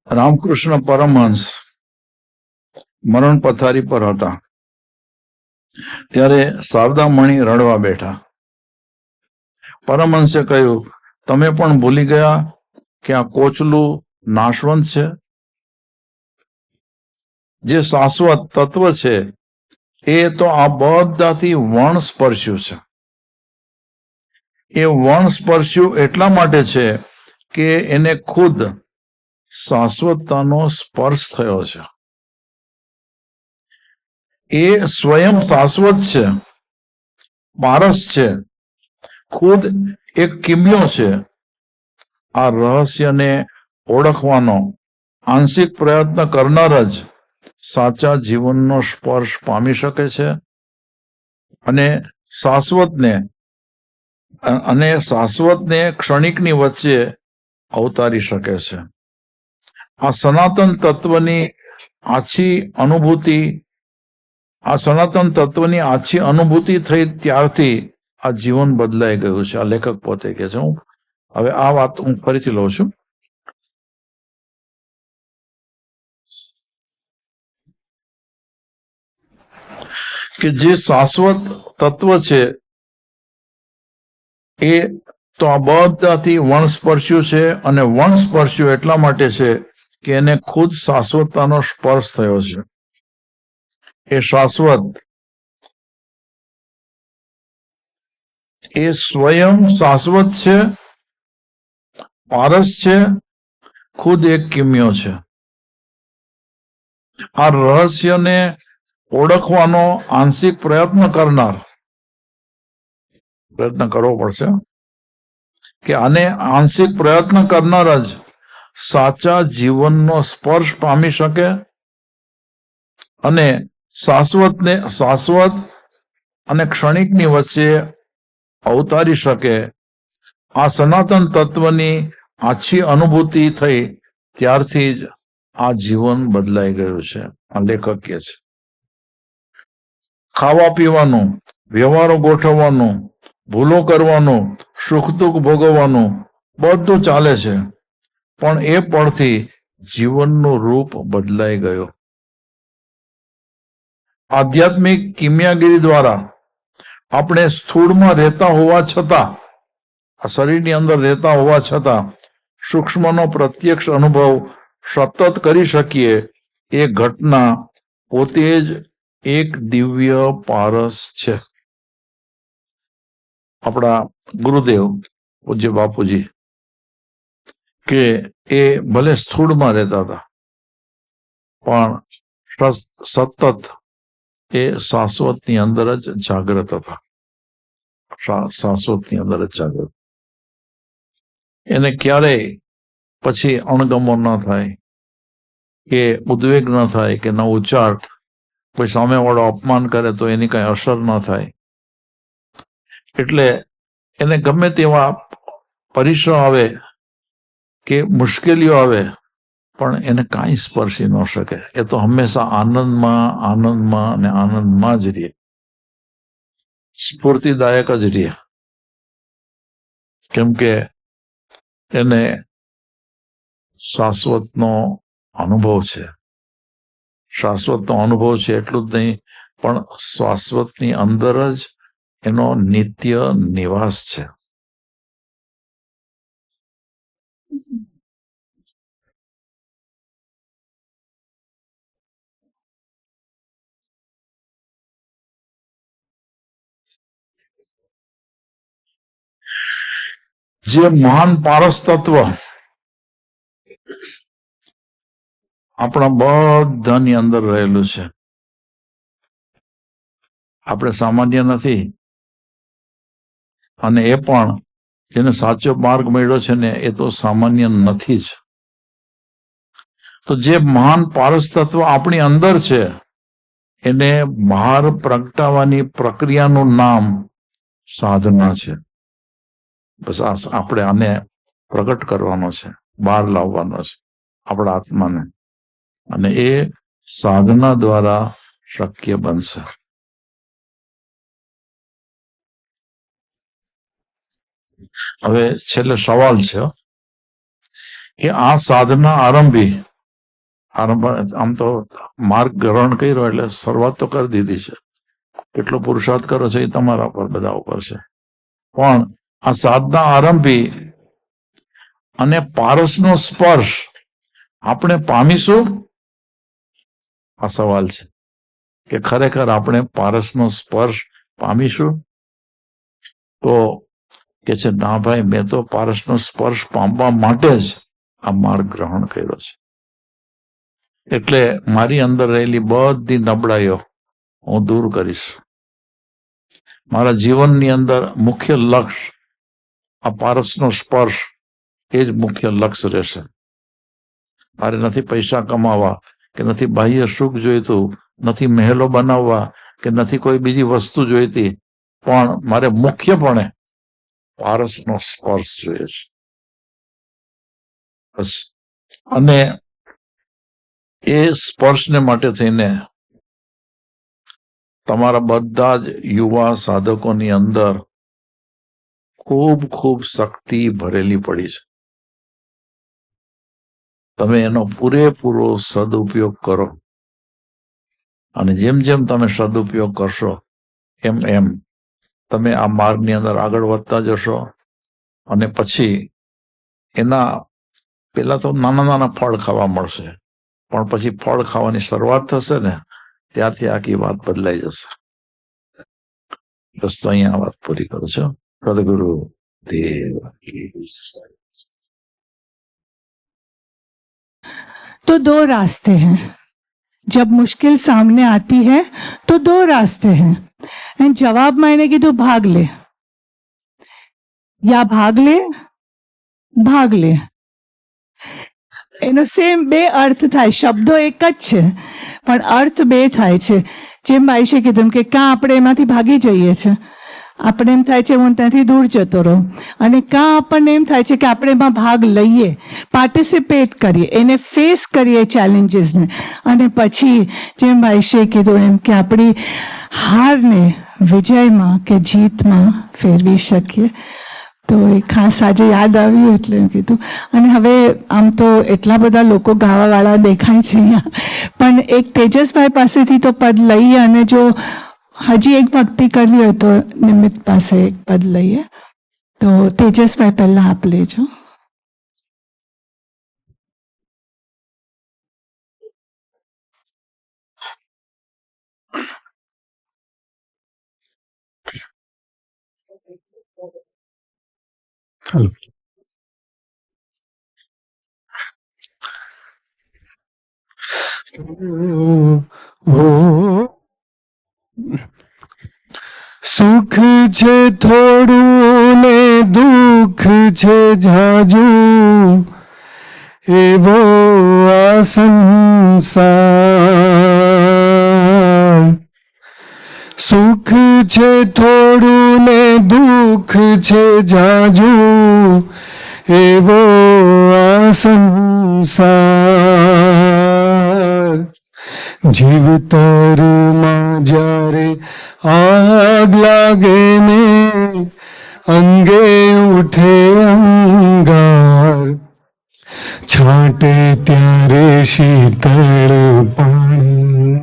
રામકૃષ્ણ પરમહંસ મરણ પથારી પર હતા ત્યારે શારદામણી રડવા બેઠા. પરમહંસે કહ્યું, તમે પણ ભૂલી ગયા કે આ કોચલું નાશવંત છે? જે શાશ્વત તત્વ છે એ તો આ બધાથી વણસ્પર્શ્યું છે. એ વણસ્પર્શ્યું એટલા માટે છે કે એને ખુદ શાશ્વતતાનો સ્પર્શ થયો છે. એ સ્વયં શાશ્વત છે, પારસ છે, ખુદ એક કિમ્યો છે. આ રહસ્યને ઓળખવાનો આંશિક પ્રયત્ન કરનાર જ સાચા જીવનનો સ્પર્શ પામી શકે છે અને શાશ્વતને ક્ષણિકની વચ્ચે અવતારી શકે છે. આ સનાતન તત્વની આછી અનુભૂતિ થઈ ત્યારથી આ જીવન બદલાઈ ગયું છે. આ લેખક પોતે કહે છે. હવે આ વાત હું ફરીથી લઉં છું કે જે શાશ્વત તત્વ છે એ તો આ બધાથી વણસ્પર્શ્યું છે અને વણસ્પર્શ્યું એટલા માટે છે કે એને ખુદ શાશ્વતતાનો સ્પર્શ થયો છે. એ શાશ્વત, એ સ્વયં શાશ્વત છે, પારસ છે, ખુદ એક કિમ્યો છે. આ રહસ્યને ઓળખવાનો આંશિક પ્રયત્ન કરવો પડશે કે આને આંશિક પ્રયત્ન કરનાર જ સાચા જીવનનો સ્પર્શ પામી શકે અને શાશ્વત અને ક્ષણિકની વચ્ચે અવતારી શકે. આ સનાતન તત્વની આછી અનુભૂતિ થઈ ત્યારથી જ આ જીવન બદલાઈ ગયું છે. આ લેખક કહે છે. ખાવા પીવાનું, વ્યવહારો ગોઠવવાનું, ભૂલો કરવાનું, સુખ દુઃખ ભોગવવાનું બધું ચાલે છે, પણ એ પળથી જીવનનું રૂપ બદલાઈ ગયું. આધ્યાત્મિક કિમિયાગીરી દ્વારા આપણે સ્થૂળમાં રહેતા હોવા છતાં, આ શરીરની અંદર રહેતા હોવા છતાં સૂક્ષ્મનો પ્રત્યક્ષ અનુભવ સતત કરી શકીએ. એ ઘટના પોતે જ એક દિવ્ય પારસ છે. આપણા ગુરુદેવ પૂજ્ય બાપુજી કે એ ભલે સ્થૂળમાં રહેતા હતા પણ સતત એ શાશ્વતની અંદર જ જાગ્રત હતા. શાશ્વતની અંદર જ જાગ્રત. એને ક્યારેય પછી અણગમો ન થાય કે ઉદ્વેગ ન થાય કે ન ઉચ્ચાટ. કોઈ સામેવાળો અપમાન કરે તો એની કઈ અસર ન થાય. એટલે એને ગમે તેવા પરિશ્રમ આવે કે મુશ્કેલીઓ આવે પણ એને કાંઈ સ્પર્શી ન શકે. એ તો હંમેશા આનંદમાં જ રહે, સ્ફૂર્તિદાયક જ રહે. કેમ કે એને શાશ્વતનો અનુભવ છે. શાશ્વતનો અનુભવ છે એટલું જ નહીં, પણ શાશ્વતની અંદર જ એનો નિત્ય નિવાસ છે. જે મહાન પારસ તત્વ આપણા બધાની અંદર રહેલું છે. આપણે સામાન્ય નથી, અને એ પણ જેને સાચો માર્ગ મળ્યો છે ને એ તો સામાન્ય નથી જ. તો જે મહાન પારસ તત્વ આપણી અંદર છે એને બહાર પ્રગટાવવાની પ્રક્રિયાનું નામ સાધના છે. બસ આપણે આને પ્રગટ કરવાનો છે, બહાર લાવવાનો છે આપણા આત્માને, અને એ સાધના દ્વારા શક્ય બનશે. હવે છેલ્લે સવાલ છે કે આ સાધના આરંભી આરંભ આમ તો માર્ગ ગ્રહણ કર્યો એટલે શરૂઆત તો કરી દીધી છે. કેટલો પુરુષાર્થ કરો છો એ તમારા પર બધા ઉપર છે. પણ આ સાધના આરંભી અને પારસનો સ્પર્શ આપણે પામીશું? આ સવાલ છે કે ખરેખર આપણે પારસનો સ્પર્શ પામીશું? તો કે છે ના ભાઈ, મેં તો પારસનો સ્પર્શ પામવા માટે જ આ માર્ગ ગ્રહણ કર્યો છે. એટલે મારી અંદર રહેલી બધી નબળાઈઓ હું દૂર કરીશ. મારા જીવનની અંદર મુખ્ય લક્ષ્ય આ પારસનો સ્પર્શ એ જ મુખ્ય લક્ષ્ય રહેશે. મારે નથી પૈસા કમાવા, કે નથી બાહ્ય સુખ જોઈતું, નથી મહેલો બનાવવા, કે નથી કોઈ બીજી વસ્તુ જોઈતી, પણ મારે મુખ્યપણે પારસનો સ્પર્શ જોઈએ છે. બસ. અને એ સ્પર્શને માટે થઈને તમારા બધા જ યુવા સાધકોની અંદર ખૂબ ખૂબ શક્તિ ભરેલી પડી છે. તમે એનો પૂરેપૂરો સદુપયોગ કરો. અને જેમ જેમ તમે સદુપયોગ કરશો એમ એમ તમે આ માર્ગની અંદર આગળ વધતા જશો. અને પછી એના પેલા તો નાના નાના ફળ ખાવા મળશે, પણ પછી ફળ ખાવાની શરૂઆત થશે ને ત્યારથી આખી વાત બદલાઈ જશે. બસ તો અહીંયા વાત પૂરી કરું છું. સદગુરુ દેવ કી જય. तो 2 रास्ते हैं. जब मुश्किल सामने आती है तो 2 रास्ते हैं. एंड जवाब मैंने कीधु भाग ले, या भाग ले, भाग ले. એનો સેમ 2 અર્થ થાય. શબ્દો એક જ છે પણ અર્થ 2 થાય છે. જેમ ભાઈએ કીધું કે કાં આપણે એમાંથી ભાગી જઈએ છીએ, આપણે એમ થાય છે હું ત્યાંથી દૂર જતો રહું, અને કાં આપણને એમ થાય છે કે આપણે એમાં ભાગ લઈએ, પાર્ટિસિપેટ કરીએ, એને ફેસ કરીએ ચેલેન્જીસને, અને પછી જેમ ભાઈએ કીધું એમ કે આપણી હારને વિજયમાં કે જીતમાં ફેરવી શકીએ. તો એ ખાસ આજે યાદ આવ્યું એટલે એમ કીધું. અને હવે આમ તો એટલા બધા લોકો ગાવાવાળા દેખાય છે અહીંયા, પણ એક તેજસભાઈ પાસેથી તો પદ લઈએ, અને જો હજી એક ભક્તિ કરવી હોય તો નિમિત્ત પાસે એક પદ લઈએ. તો તેજસભાઈ પહેલા આપ લેજો. સુખ છે થોડું ને દુઃખ છે જાજુ, એવો આ સંસાર. સુખ છે થોડું ને દુઃખ છે જાજુ, એવો આ સંસાર. જીવતરમાં જ્યારે આગ લાગે ને અંગે ઉઠે અંગાર, છાંટે ત્યારે શીતળ પાણી,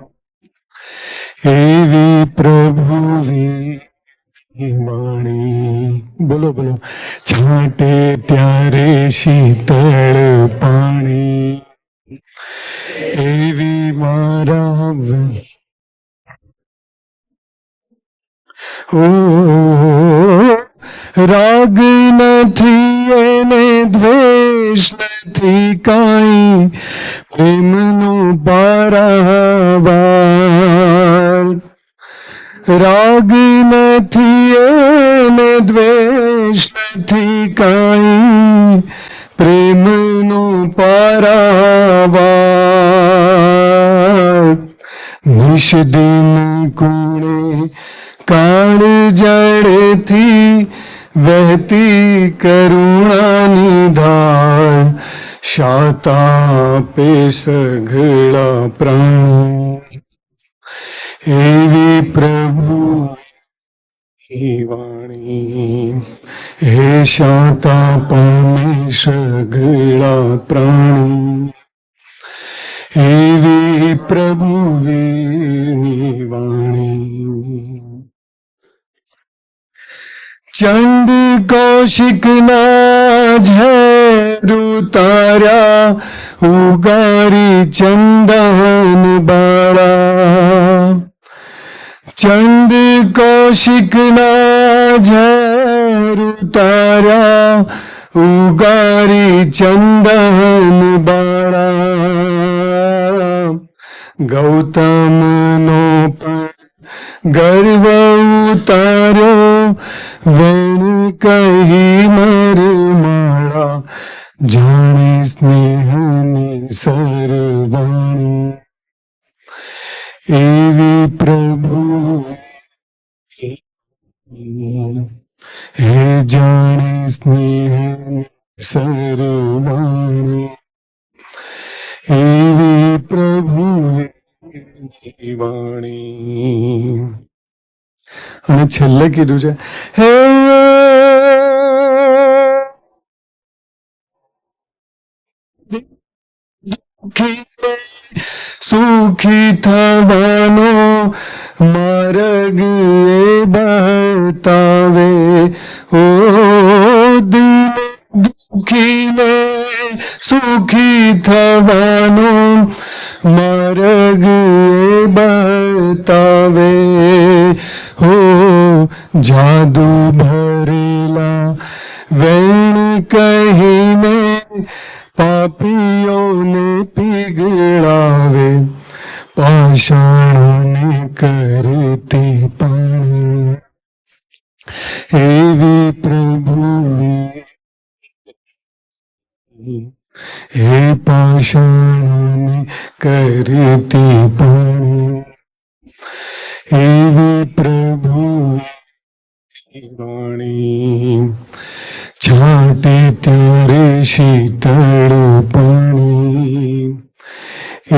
એવી પ્રભુ વાણી. બોલો બોલો. છાંટે ત્યારે શીતળ પાણી, એવી મારા રાગ નથી એને દ્વેષ નથી કાંઈ, પ્રેમનો પારાવાર. રાગ નથી એને દ્વેષ નથી કાંઈ, પ્રેમનો પારાવાર. નિષદિન કુણે કાળ જળથી વહેતી કરુણાની ધાર, શાતા પે સઘળા પ્રાણ, એવી પ્રભુ વાણી. હે શાતા પામે સઘળા પ્રાણ, એવી પ્રભુની વાણી. ચંડ કૌશિકના ઝેર ઉતાર્યા, ઉગારી ચંદન બાળા. ચંદ કૌશિકના ઝેર ઉતાર્યા, ઉગારી ચંદન બાળા. ગૌતમનો પણ ગર્વ ઉતાર્યો, વેણ કહી મર માળા. જાણે સ્નેહની સરવાણી, એવી પ્રભુ હે જાણે સ્નેહની સરવાણી, એવી પ્રભુ વાણી. અને છેલ્લે કીધું છે હે સુખી થવાનો માર્ગ એ બતાવે. ઓ દિલ દુખીને સુખી થવાનો માર્ગ એ બતાવે. હો જાદુ ભરેલા વેણ કહીને પાપીઓને પીગળાવે, પાષાણોને કરતે પાણી. એવી પ્રભુની હે પાષાણોને કરતે પાણી, એવી પ્રભુની વાણી. છાંટે ત્યારે શીતળ પાણી,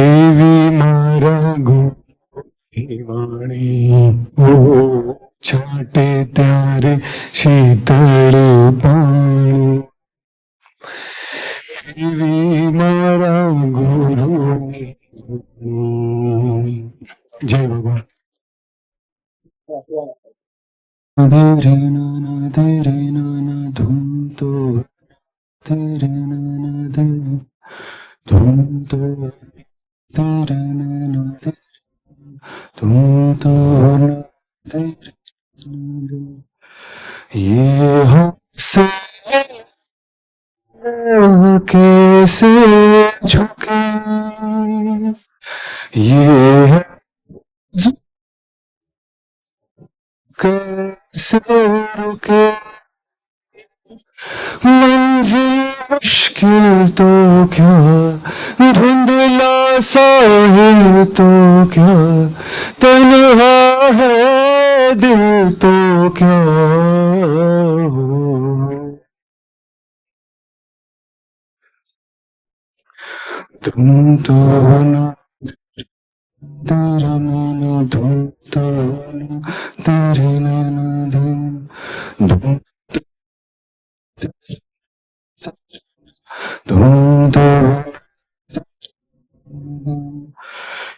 એવી મારા ગુરુની વાણી. ઓ છાંટે ત્યારે શીતળ પાણી, એવી મારા ગુરુની વાણી. જય ભગવાન. ધરે નાના ધરે નાના ધૂમ તો ધરે નાના ધરે ધૂમ તો ધરે નાના ધૂમ તો ધરે ये हमसे कैसे झुके, ये कैसे रुके. मंजिल मुश्किल तो क्या, धुंधला साहिल तो क्या, तन्हा है दिल तो क्या. तुम तो ना तेरे नाना धुम तो तेरे नाना धुम धुम धुम तो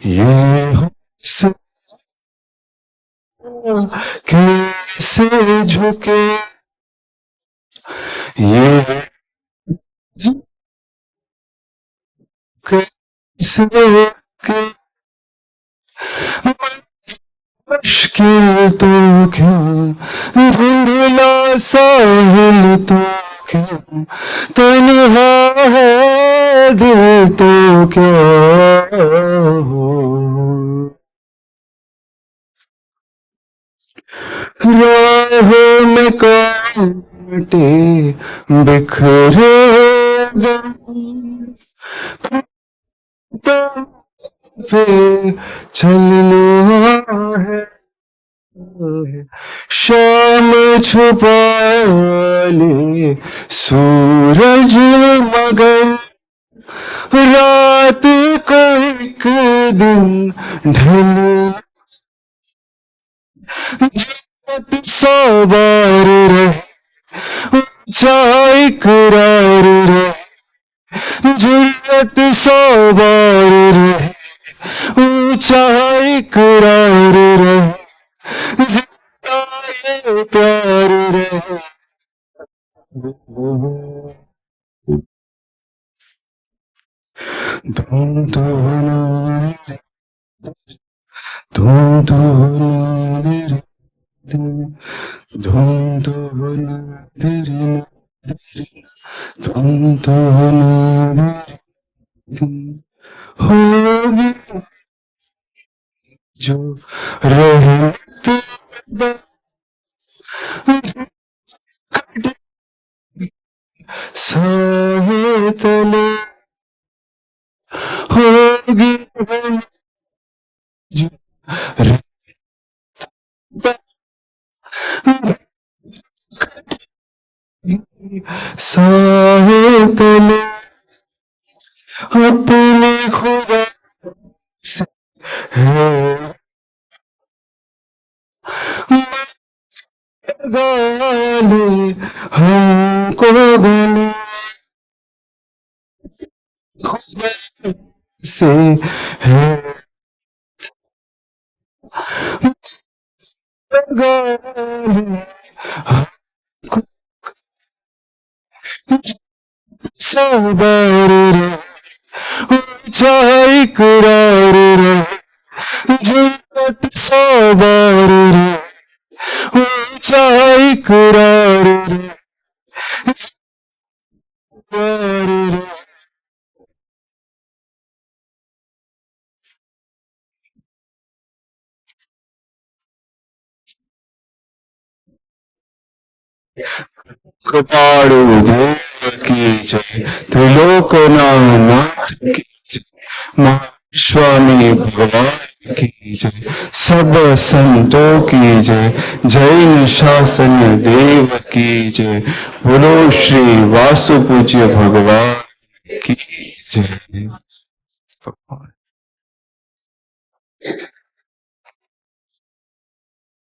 ये हमसे कैसे झुके, ये कैसे झुके. मुश्किल तो क्या, धुंधला साहिल तो क्या, तन्हा है दिल तो क्या. राह में कांटे बिखरे तो पे चलना है. शाम छुपा ले सूरज मगर, रात को एक दिन ढलना. सवार रहे ऊंचा इकरार रहे, जुर्म जरूरत 100 बार रहे, ऊंचा इकरार रहे, जिंदा ये प्यार रहे। धूम तो होना रे, धूम तो होना रे, धूम तो होना तेरी, धूम तो होना होगी जो रहे तो साये तले होगी जो साये तले अपने खुदा से है गाले हमको गले खुदा से है गाले हमको सबर रे, ऊंचा इकरार रे, जरूरत 100 बार रे, ऊंचा इकरार रे, बार रे। कृपाणु देव की जय, त्रिलोकनाथ की जय, स्वामी भगवान की जय, सब संतों की जय, जैन शासन देव की जय, बोलो श्री वासुपूज्य भगवान की जय।